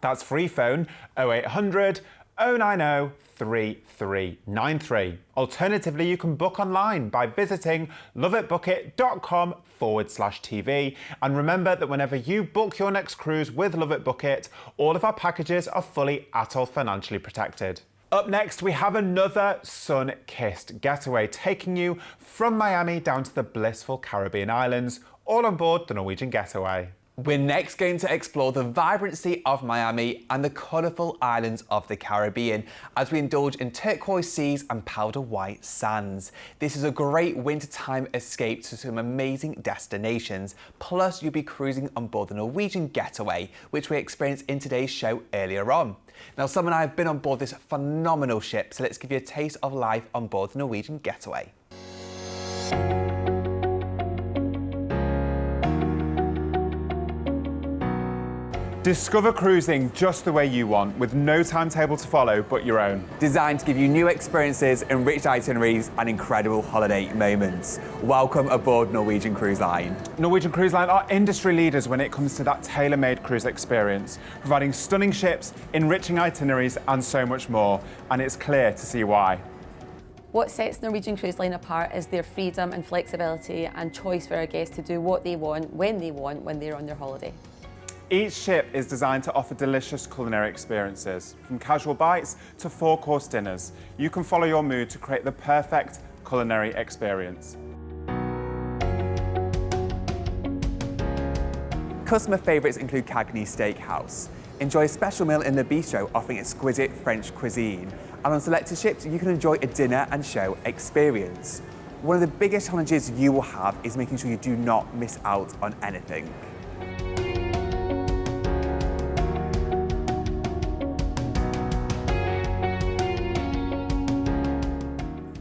That's free phone 0800 090 3393. Alternatively, you can book online by visiting loveitbookit.com/TV. And remember that whenever you book your next cruise with LoveitBookit, all of our packages are fully ATOL financially protected. Up next, we have another sun-kissed getaway, taking you from Miami down to the blissful Caribbean islands, all on board the Norwegian Getaway. We're next going to explore the vibrancy of Miami and the colourful islands of the Caribbean as we indulge in turquoise seas and powder white sands. This is a great wintertime escape to some amazing destinations. Plus, you'll be cruising on board the Norwegian Getaway, which we experienced in today's show earlier on. Now, Sam and I have been on board this phenomenal ship, so let's give you a taste of life on board the Norwegian Getaway. Discover cruising just the way you want, with no timetable to follow but your own. Designed to give you new experiences, enriched itineraries and incredible holiday moments. Welcome aboard Norwegian Cruise Line. Norwegian Cruise Line are industry leaders when it comes to that tailor-made cruise experience, providing stunning ships, enriching itineraries and so much more. And it's clear to see why. What sets Norwegian Cruise Line apart is their freedom and flexibility and choice for our guests to do what they want, when they're on their holiday. Each ship is designed to offer delicious culinary experiences, from casual bites to four-course dinners. You can follow your mood to create the perfect culinary experience. Customer favourites include Cagney Steakhouse. Enjoy a special meal in the bistro offering exquisite French cuisine. And on selected ships, you can enjoy a dinner and show experience. One of the biggest challenges you will have is making sure you do not miss out on anything.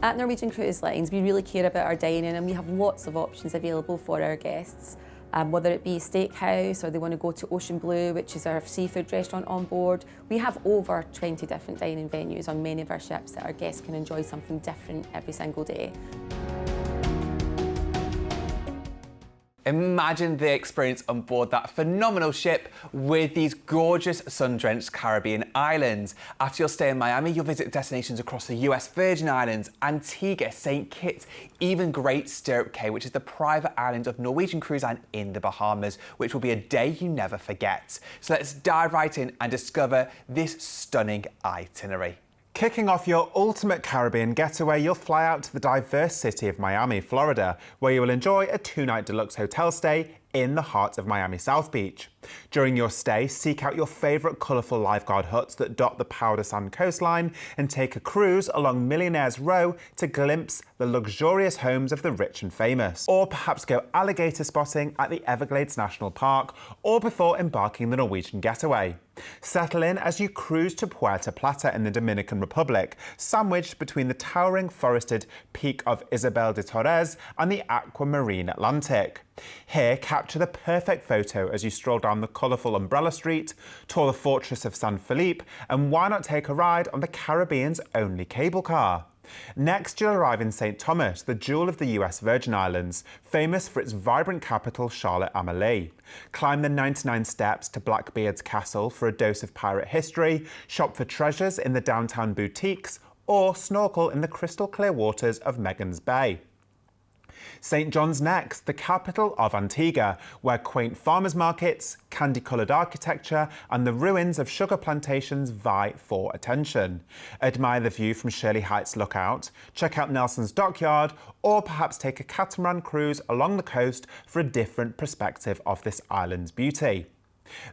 At Norwegian Cruise Lines, we really care about our dining and we have lots of options available for our guests. Whether it be a steakhouse or they want to go to Ocean Blue, which is our seafood restaurant on board. We have over 20 different dining venues on many of our ships that our guests can enjoy something different every single day. Imagine the experience on board that phenomenal ship with these gorgeous sun-drenched Caribbean islands. After your stay in Miami, you'll visit destinations across the US Virgin Islands, Antigua, St. Kitts, even Great Stirrup Cay, which is the private island of Norwegian Cruise Line in the Bahamas, which will be a day you never forget. So let's dive right in and discover this stunning itinerary. Kicking off your ultimate Caribbean getaway, you'll fly out to the diverse city of Miami, Florida, where you will enjoy a 2-night deluxe hotel stay in the heart of Miami South Beach. During your stay, seek out your favourite colourful lifeguard huts that dot the powder sand coastline and take a cruise along Millionaire's Row to glimpse the luxurious homes of the rich and famous. Or perhaps go alligator spotting at the Everglades National Park, or before embarking the Norwegian Getaway. Settle in as you cruise to Puerto Plata in the Dominican Republic, sandwiched between the towering forested peak of Isabel de Torres and the aquamarine Atlantic. Here, capture the perfect photo as you stroll down the colourful Umbrella Street, tour the fortress of San Felipe, and why not take a ride on the Caribbean's only cable car? Next, you'll arrive in St. Thomas, the jewel of the US Virgin Islands, famous for its vibrant capital, Charlotte-Amalie. Climb the 99 steps to Blackbeard's castle for a dose of pirate history, shop for treasures in the downtown boutiques, or snorkel in the crystal clear waters of Megan's Bay. St. John's next, the capital of Antigua, where quaint farmers markets, candy-coloured architecture and the ruins of sugar plantations vie for attention. Admire the view from Shirley Heights Lookout, check out Nelson's Dockyard, or perhaps take a catamaran cruise along the coast for a different perspective of this island's beauty.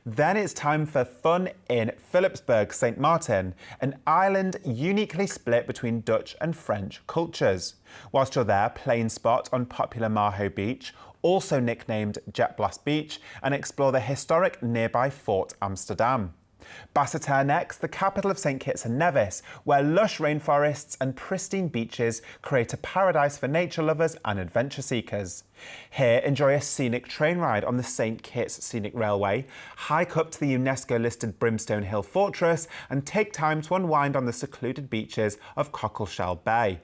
Then it's time for fun in Philipsburg, St. Martin, an island uniquely split between Dutch and French cultures. Whilst you're there, plane spot on popular Maho Beach, also nicknamed Jet Blast Beach, and explore the historic nearby Fort Amsterdam. Basseterre next, the capital of St. Kitts and Nevis, where lush rainforests and pristine beaches create a paradise for nature lovers and adventure seekers. Here, enjoy a scenic train ride on the St. Kitts Scenic Railway, hike up to the UNESCO-listed Brimstone Hill Fortress, and take time to unwind on the secluded beaches of Cockleshell Bay.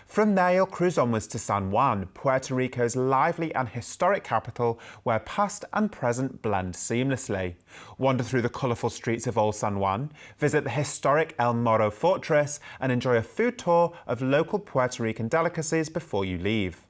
From there, you'll cruise onwards to San Juan, Puerto Rico's lively and historic capital, where past and present blend seamlessly. Wander through the colourful streets of Old San Juan, visit the historic El Morro Fortress, and enjoy a food tour of local Puerto Rican delicacies before you leave.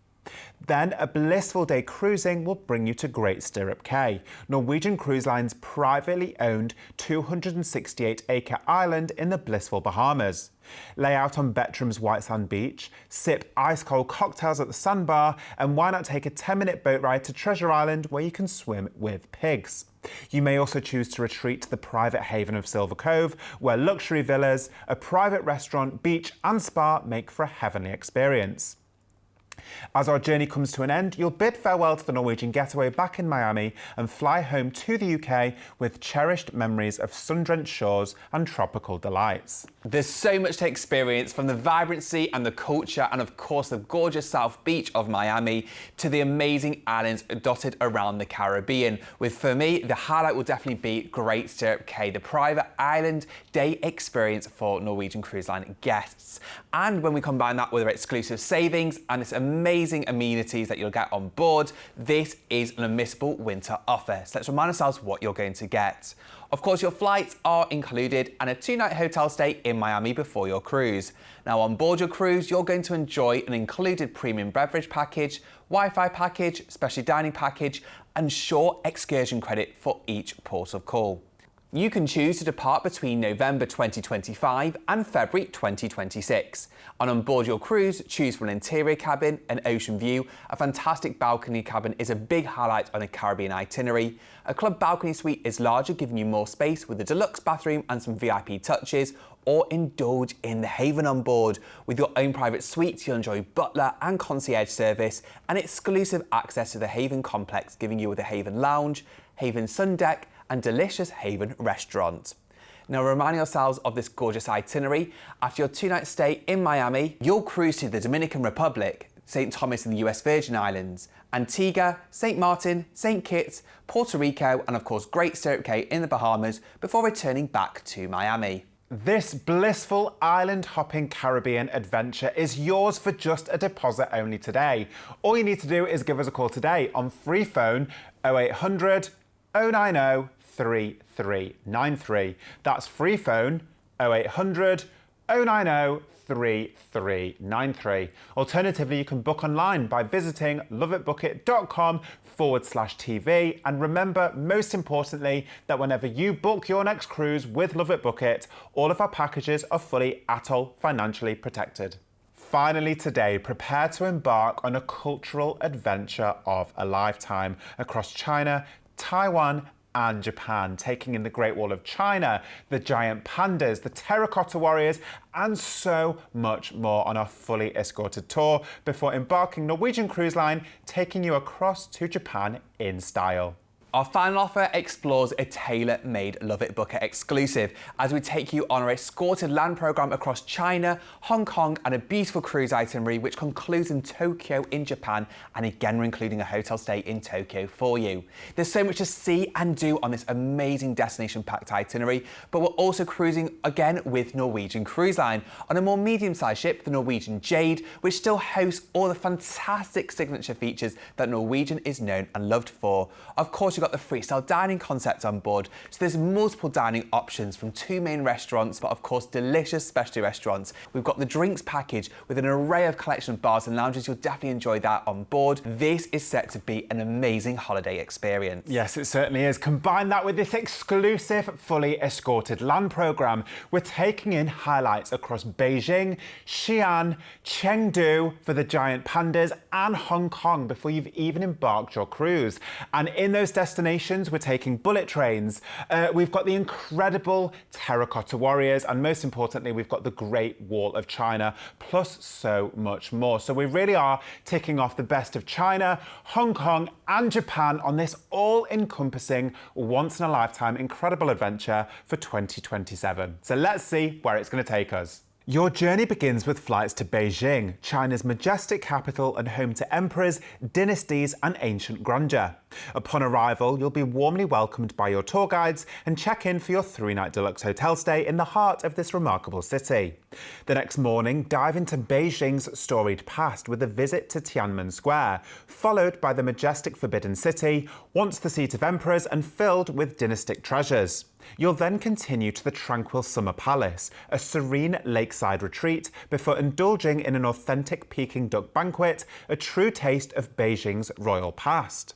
Then a blissful day cruising will bring you to Great Stirrup Cay, Norwegian Cruise Line's privately owned 268-acre island in the blissful Bahamas. Lay out on Bettram's white sand beach, sip ice-cold cocktails at the sandbar, and why not take a 10-minute boat ride to Treasure Island where you can swim with pigs. You may also choose to retreat to the private haven of Silver Cove, where luxury villas, a private restaurant, beach and spa make for a heavenly experience. As our journey comes to an end, you'll bid farewell to the Norwegian Getaway back in Miami and fly home to the UK with cherished memories of sun-drenched shores and tropical delights. There's so much to experience, from the vibrancy and the culture and of course the gorgeous South Beach of Miami to the amazing islands dotted around the Caribbean, with for me the highlight will definitely be Great Stirrup Cay, the private island day experience for Norwegian Cruise Line guests. And when we combine that with our exclusive savings and its amazing amenities that you'll get on board, this is an unmissable winter offer. So let's remind ourselves what you're going to get. Of course, your flights are included and a 2-night hotel stay in Miami before your cruise. Now, on board your cruise, you're going to enjoy an included premium beverage package, Wi-Fi package, special dining package, and short excursion credit for each port of call. You can choose to depart between November 2025 and February 2026. And on board your cruise, choose from an interior cabin, an ocean view, a fantastic balcony cabin is a big highlight on a Caribbean itinerary. A club balcony suite is larger, giving you more space with a deluxe bathroom and some VIP touches, or indulge in the haven on board. With your own private suite, you'll enjoy butler and concierge service and exclusive access to the Haven complex, giving you the Haven Lounge, Haven Sun Deck, and delicious Haven restaurant. Now, reminding ourselves of this gorgeous itinerary, after your 2-night stay in Miami, you'll cruise to the Dominican Republic, St. Thomas in the US Virgin Islands, Antigua, St. Martin, St. Kitts, Puerto Rico, and of course Great Stirrup Cay in the Bahamas before returning back to Miami. This blissful island-hopping Caribbean adventure is yours for just a deposit only today. All you need to do is give us a call today on free phone 0800 090 3393. That's free phone 0800 090 3393. Alternatively, you can book online by visiting loveitbookit.com/TV. And remember, most importantly, that whenever you book your next cruise with LoveitBookit, all of our packages are fully ATOL financially protected. Finally today, prepare to embark on a cultural adventure of a lifetime across China, Taiwan, and Japan, taking in the Great Wall of China, the giant pandas, the terracotta warriors, and so much more on our fully escorted tour before embarking Norwegian Cruise Line, taking you across to Japan in style. Our final offer explores a tailor-made LoveitBookit exclusive as we take you on our escorted land program across China, Hong Kong, and a beautiful cruise itinerary which concludes in Tokyo in Japan, and again we're including a hotel stay in Tokyo for you. There's so much to see and do on this amazing destination-packed itinerary, but we're also cruising again with Norwegian Cruise Line on a more medium-sized ship, the Norwegian Jade, which still hosts all the fantastic signature features that Norwegian is known and loved for. Of course, you've got the freestyle dining concept on board, so there's multiple dining options from 2 main restaurants, but of course delicious specialty restaurants. We've got the drinks package with an array of collection of bars and lounges. You'll definitely enjoy that on board. This is set to be an amazing holiday experience. Yes, it certainly is. Combine that with this exclusive fully escorted land program. We're taking in highlights across Beijing, Xi'an, Chengdu for the giant pandas, and Hong Kong before you've even embarked your cruise. And in those destinations, we're taking bullet trains. We've got the incredible terracotta warriors, and most importantly, we've got the Great Wall of China, plus so much more. So we really are ticking off the best of China, Hong Kong, and Japan on this all-encompassing, once-in-a-lifetime incredible adventure for 2027. So let's see where it's going to take us. Your journey begins with flights to Beijing, China's majestic capital and home to emperors, dynasties and ancient grandeur. Upon arrival, you'll be warmly welcomed by your tour guides and check in for your 3-night deluxe hotel stay in the heart of this remarkable city. The next morning, dive into Beijing's storied past with a visit to Tiananmen Square, followed by the majestic Forbidden City, once the seat of emperors and filled with dynastic treasures. You'll then continue to the tranquil Summer Palace, a serene lakeside retreat, before indulging in an authentic Peking duck banquet, a true taste of Beijing's royal past.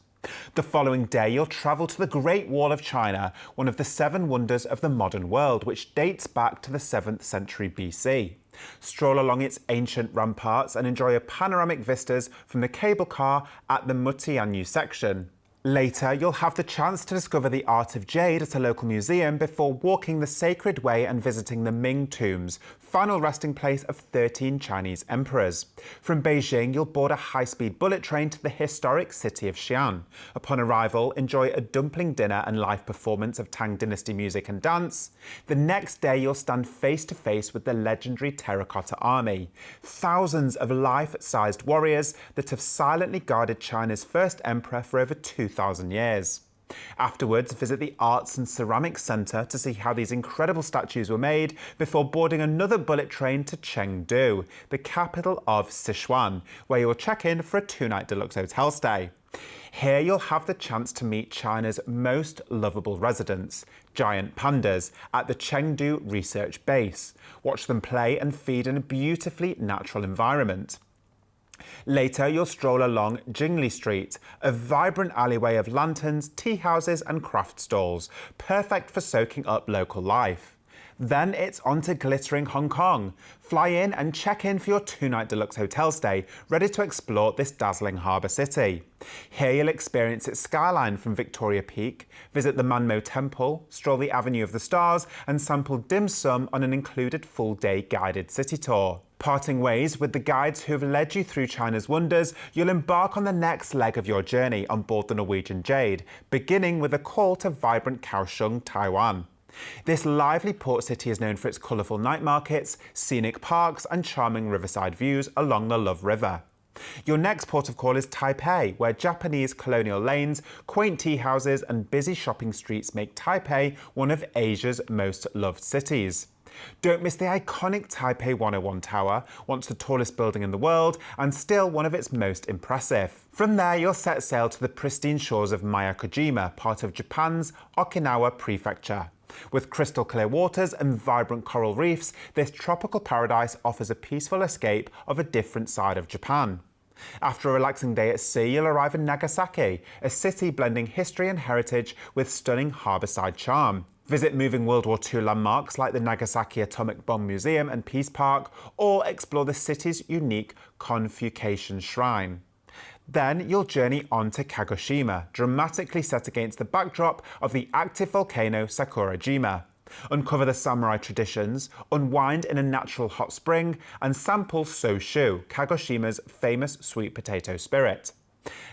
The following day, you'll travel to the Great Wall of China, one of the 7 wonders of the modern world, which dates back to the 7th century BC. Stroll along its ancient ramparts and enjoy panoramic vistas from the cable car at the Mutianyu section. Later, you'll have the chance to discover the art of jade at a local museum before walking the Sacred Way and visiting the Ming tombs, final resting place of 13 Chinese emperors. From Beijing, you'll board a high-speed bullet train to the historic city of Xi'an. Upon arrival, enjoy a dumpling dinner and live performance of Tang Dynasty music and dance. The next day, you'll stand face-to-face with the legendary Terracotta Army, thousands of life-sized warriors that have silently guarded China's first emperor for over 2,000 years. Afterwards, visit the Arts and Ceramics Centre to see how these incredible statues were made before boarding another bullet train to Chengdu, the capital of Sichuan, where you will check in for a 2-night deluxe hotel stay. Here you'll have the chance to meet China's most lovable residents, giant pandas, at the Chengdu Research Base. Watch them play and feed in a beautifully natural environment. Later, you'll stroll along Jingli Street, a vibrant alleyway of lanterns, tea houses and craft stalls, perfect for soaking up local life. Then it's on to glittering Hong Kong. Fly in and check in for your 2-night deluxe hotel stay, ready to explore this dazzling harbour city. Here you'll experience its skyline from Victoria Peak, visit the Manmo Temple, stroll the Avenue of the Stars and sample dim sum on an included full-day guided city tour. Parting ways with the guides who have led you through China's wonders, you'll embark on the next leg of your journey on board the Norwegian Jade, beginning with a call to vibrant Kaohsiung, Taiwan. This lively port city is known for its colourful night markets, scenic parks and charming riverside views along the Love River. Your next port of call is Taipei, where Japanese colonial lanes, quaint tea houses and busy shopping streets make Taipei one of Asia's most loved cities. Don't miss the iconic Taipei 101 Tower, once the tallest building in the world and still one of its most impressive. From there, you'll set sail to the pristine shores of Miyakojima, part of Japan's Okinawa Prefecture. With crystal clear waters and vibrant coral reefs, this tropical paradise offers a peaceful escape of a different side of Japan. After a relaxing day at sea, you'll arrive in Nagasaki, a city blending history and heritage with stunning harbourside charm. Visit moving World War II landmarks like the Nagasaki Atomic Bomb Museum and Peace Park, or explore the city's unique Confucian Shrine. Then you'll journey on to Kagoshima, dramatically set against the backdrop of the active volcano Sakurajima. Uncover the samurai traditions, unwind in a natural hot spring, and sample Soshu, Kagoshima's famous sweet potato spirit.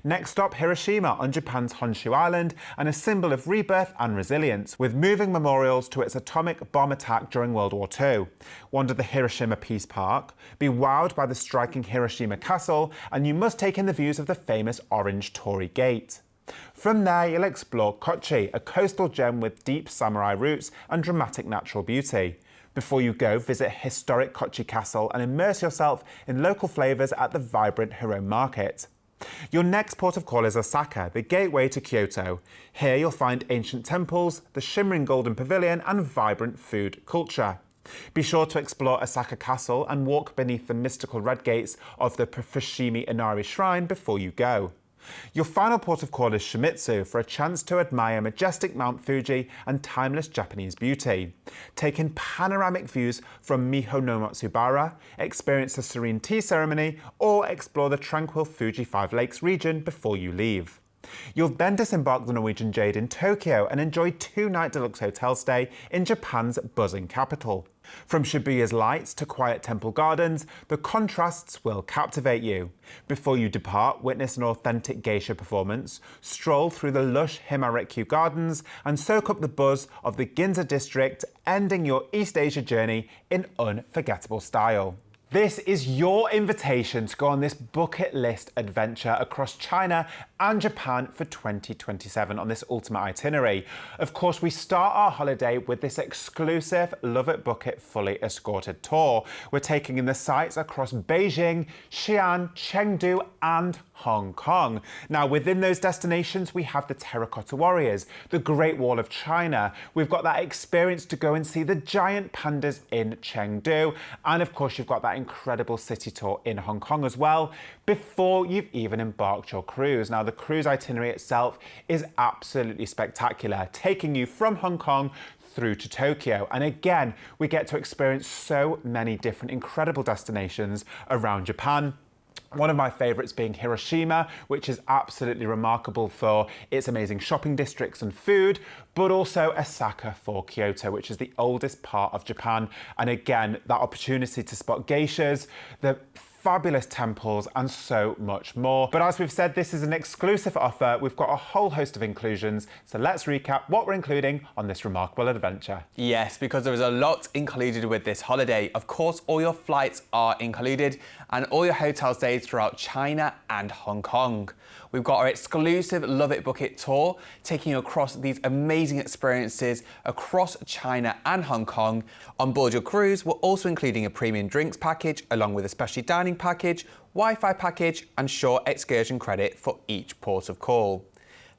Next stop, Hiroshima on Japan's Honshu Island, and a symbol of rebirth and resilience, with moving memorials to its atomic bomb attack during World War II. Wander the Hiroshima Peace Park, be wowed by the striking Hiroshima Castle, and you must take in the views of the famous Orange Torii Gate. From there, you'll explore Kochi, a coastal gem with deep samurai roots and dramatic natural beauty. Before you go, visit historic Kochi Castle and immerse yourself in local flavours at the vibrant Hiro Market. Your next port of call is Osaka, the gateway to Kyoto. Here you'll find ancient temples, the shimmering golden pavilion and vibrant food culture. Be sure to explore Osaka Castle and walk beneath the mystical red gates of the Fushimi Inari Shrine before you go. Your final port of call is Shimizu for a chance to admire majestic Mount Fuji and timeless Japanese beauty. Take in panoramic views from Miho no Matsubara, experience the serene tea ceremony, or explore the tranquil Fuji Five Lakes region before you leave. You'll then disembark the Norwegian Jade in Tokyo and enjoy 2-night deluxe hotel stay in Japan's buzzing capital. From Shibuya's lights to quiet temple gardens, the contrasts will captivate you. Before you depart, witness an authentic geisha performance, stroll through the lush Himariku gardens, and soak up the buzz of the Ginza district, ending your East Asia journey in unforgettable style. This is your invitation to go on this bucket list adventure across China and Japan for 2027 on this ultimate itinerary. Of course, we start our holiday with this exclusive LoveitBookit fully escorted tour. We're taking in the sights across Beijing, Xi'an, Chengdu and Hong Kong. Now, within those destinations, we have the Terracotta Warriors, the Great Wall of China. We've got that experience to go and see the giant pandas in Chengdu. And of course, you've got that incredible city tour in Hong Kong as well, before you've even embarked your cruise. Now, the cruise itinerary itself is absolutely spectacular, taking you from Hong Kong through to Tokyo. And again, we get to experience so many different incredible destinations around Japan. One of my favourites being Hiroshima, which is absolutely remarkable for its amazing shopping districts and food, but also Osaka for Kyoto, which is the oldest part of Japan. And again, that opportunity to spot geishas, the fabulous temples and so much more. But as we've said, this is an exclusive offer. We've got a whole host of inclusions. So let's recap what we're including on this remarkable adventure. Yes, because there is a lot included with this holiday. Of course, all your flights are included and all your hotel stays throughout China and Hong Kong. We've got our exclusive LoveitBookit tour, taking you across these amazing experiences across China and Hong Kong. On board your cruise, we're also including a premium drinks package, along with a specialty dining package, Wi-Fi package, and short excursion credit for each port of call.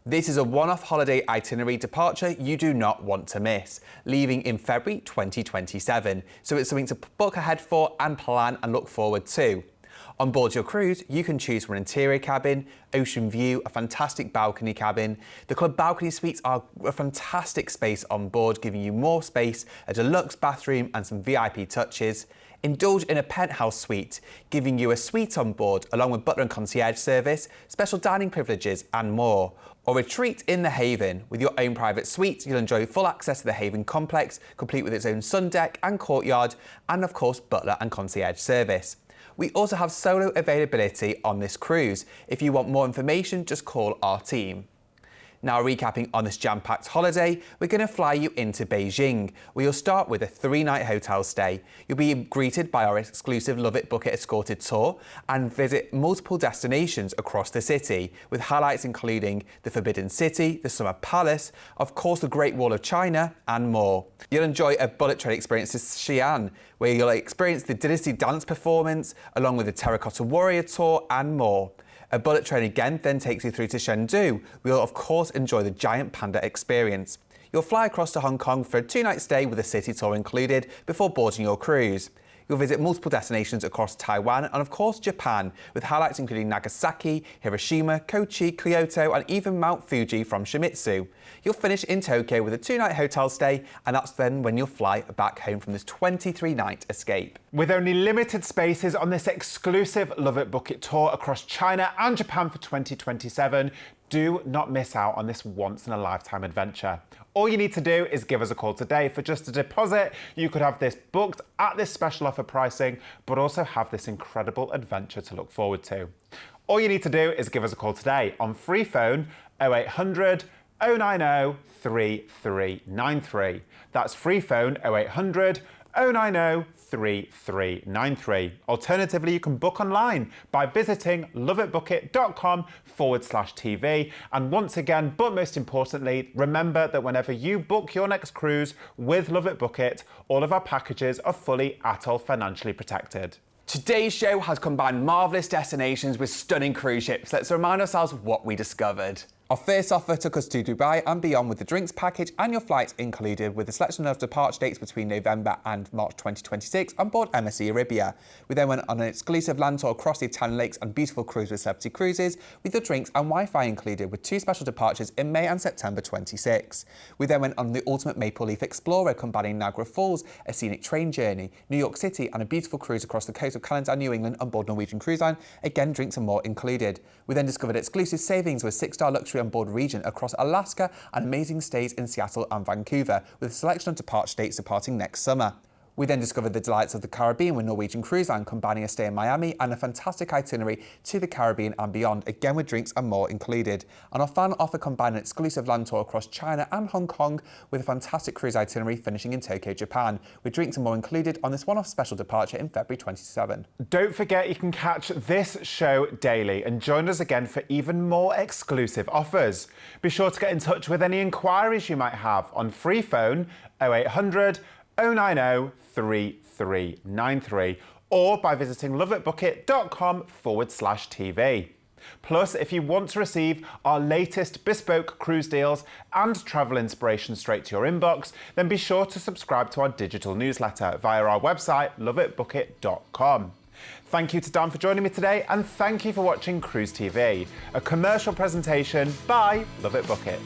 This is a one-off holiday itinerary departure you do not want to miss, leaving in February 2027. So it's something to book ahead for and plan and look forward to. On board your cruise, you can choose from an interior cabin, ocean view, a fantastic balcony cabin. The club balcony suites are a fantastic space on board, giving you more space, a deluxe bathroom and some VIP touches. Indulge in a penthouse suite, giving you a suite on board along with butler and concierge service, special dining privileges and more. Or retreat in the Haven. With your own private suite, you'll enjoy full access to the Haven complex, complete with its own sun deck and courtyard, and of course butler and concierge service. We also have solo availability on this cruise. If you want more information, just call our team. Now, recapping on this jam-packed holiday, we're going to fly you into Beijing, where you'll start with a 3-night hotel stay. You'll be greeted by our exclusive LoveitBookit escorted tour and visit multiple destinations across the city, with highlights including the Forbidden City, the Summer Palace, of course the Great Wall of China, and more. You'll enjoy a bullet train experience to Xi'an, where you'll experience the Dynasty dance performance, along with the Terracotta Warrior tour and more. A bullet train again then takes you through to Chengdu. We'll of course enjoy the giant panda experience. You'll fly across to Hong Kong for a 2-night stay with a city tour included before boarding your cruise. You'll visit multiple destinations across Taiwan and of course Japan, with highlights including Nagasaki, Hiroshima, Kochi, Kyoto and even Mount Fuji from Shimizu. You'll finish in Tokyo with a 2-night hotel stay, and that's then when you'll fly back home from this 23-night escape. With only limited spaces on this exclusive LoveitBookit tour across China and Japan for 2027, do not miss out on this once-in-a-lifetime adventure. All you need to do is give us a call today. For just a deposit, you could have this booked at this special offer pricing, but also have this incredible adventure to look forward to. All you need to do is give us a call today on free phone 0800 090 3393. That's free phone 0800 090 3393. Alternatively, you can book online by visiting loveitbookit.com/TV. And once again, but most importantly, remember that whenever you book your next cruise with LoveitBookit, all of our packages are fully ATOL financially protected. Today's show has combined marvellous destinations with stunning cruise ships. Let's remind ourselves what we discovered. Our first offer took us to Dubai and beyond with the drinks package and your flights included, with a selection of departure dates between November and March 2026 on board MSC Arabia. We then went on an exclusive land tour across the Italian lakes and beautiful cruise with Celebrity Cruises, with your drinks and Wi-Fi included, with 2 special departures in May and September 26. We then went on the ultimate Maple Leaf Explorer, combining Niagara Falls, a scenic train journey, New York City and a beautiful cruise across the coast of Canada and New England on board Norwegian Cruise Line, again drinks and more included. We then discovered exclusive savings with 6-star luxury luxury on board region across Alaska and amazing stays in Seattle and Vancouver, with a selection of departure dates departing next summer. We then discovered the delights of the Caribbean with Norwegian Cruise Line, combining a stay in Miami and a fantastic itinerary to the Caribbean and beyond, again with drinks and more included. And our final offer combined an exclusive land tour across China and Hong Kong with a fantastic cruise itinerary finishing in Tokyo, Japan, with drinks and more included on this one-off special departure in February 27. Don't forget you can catch this show daily and join us again for even more exclusive offers. Be sure to get in touch with any inquiries you might have on free phone 0800 090 3393 or by visiting loveitbookit.com/TV. Plus, if you want to receive our latest bespoke cruise deals and travel inspiration straight to your inbox, then be sure to subscribe to our digital newsletter via our website, loveitbookit.com. Thank you to Dan for joining me today, and thank you for watching Cruise TV, a commercial presentation by Love It Book It.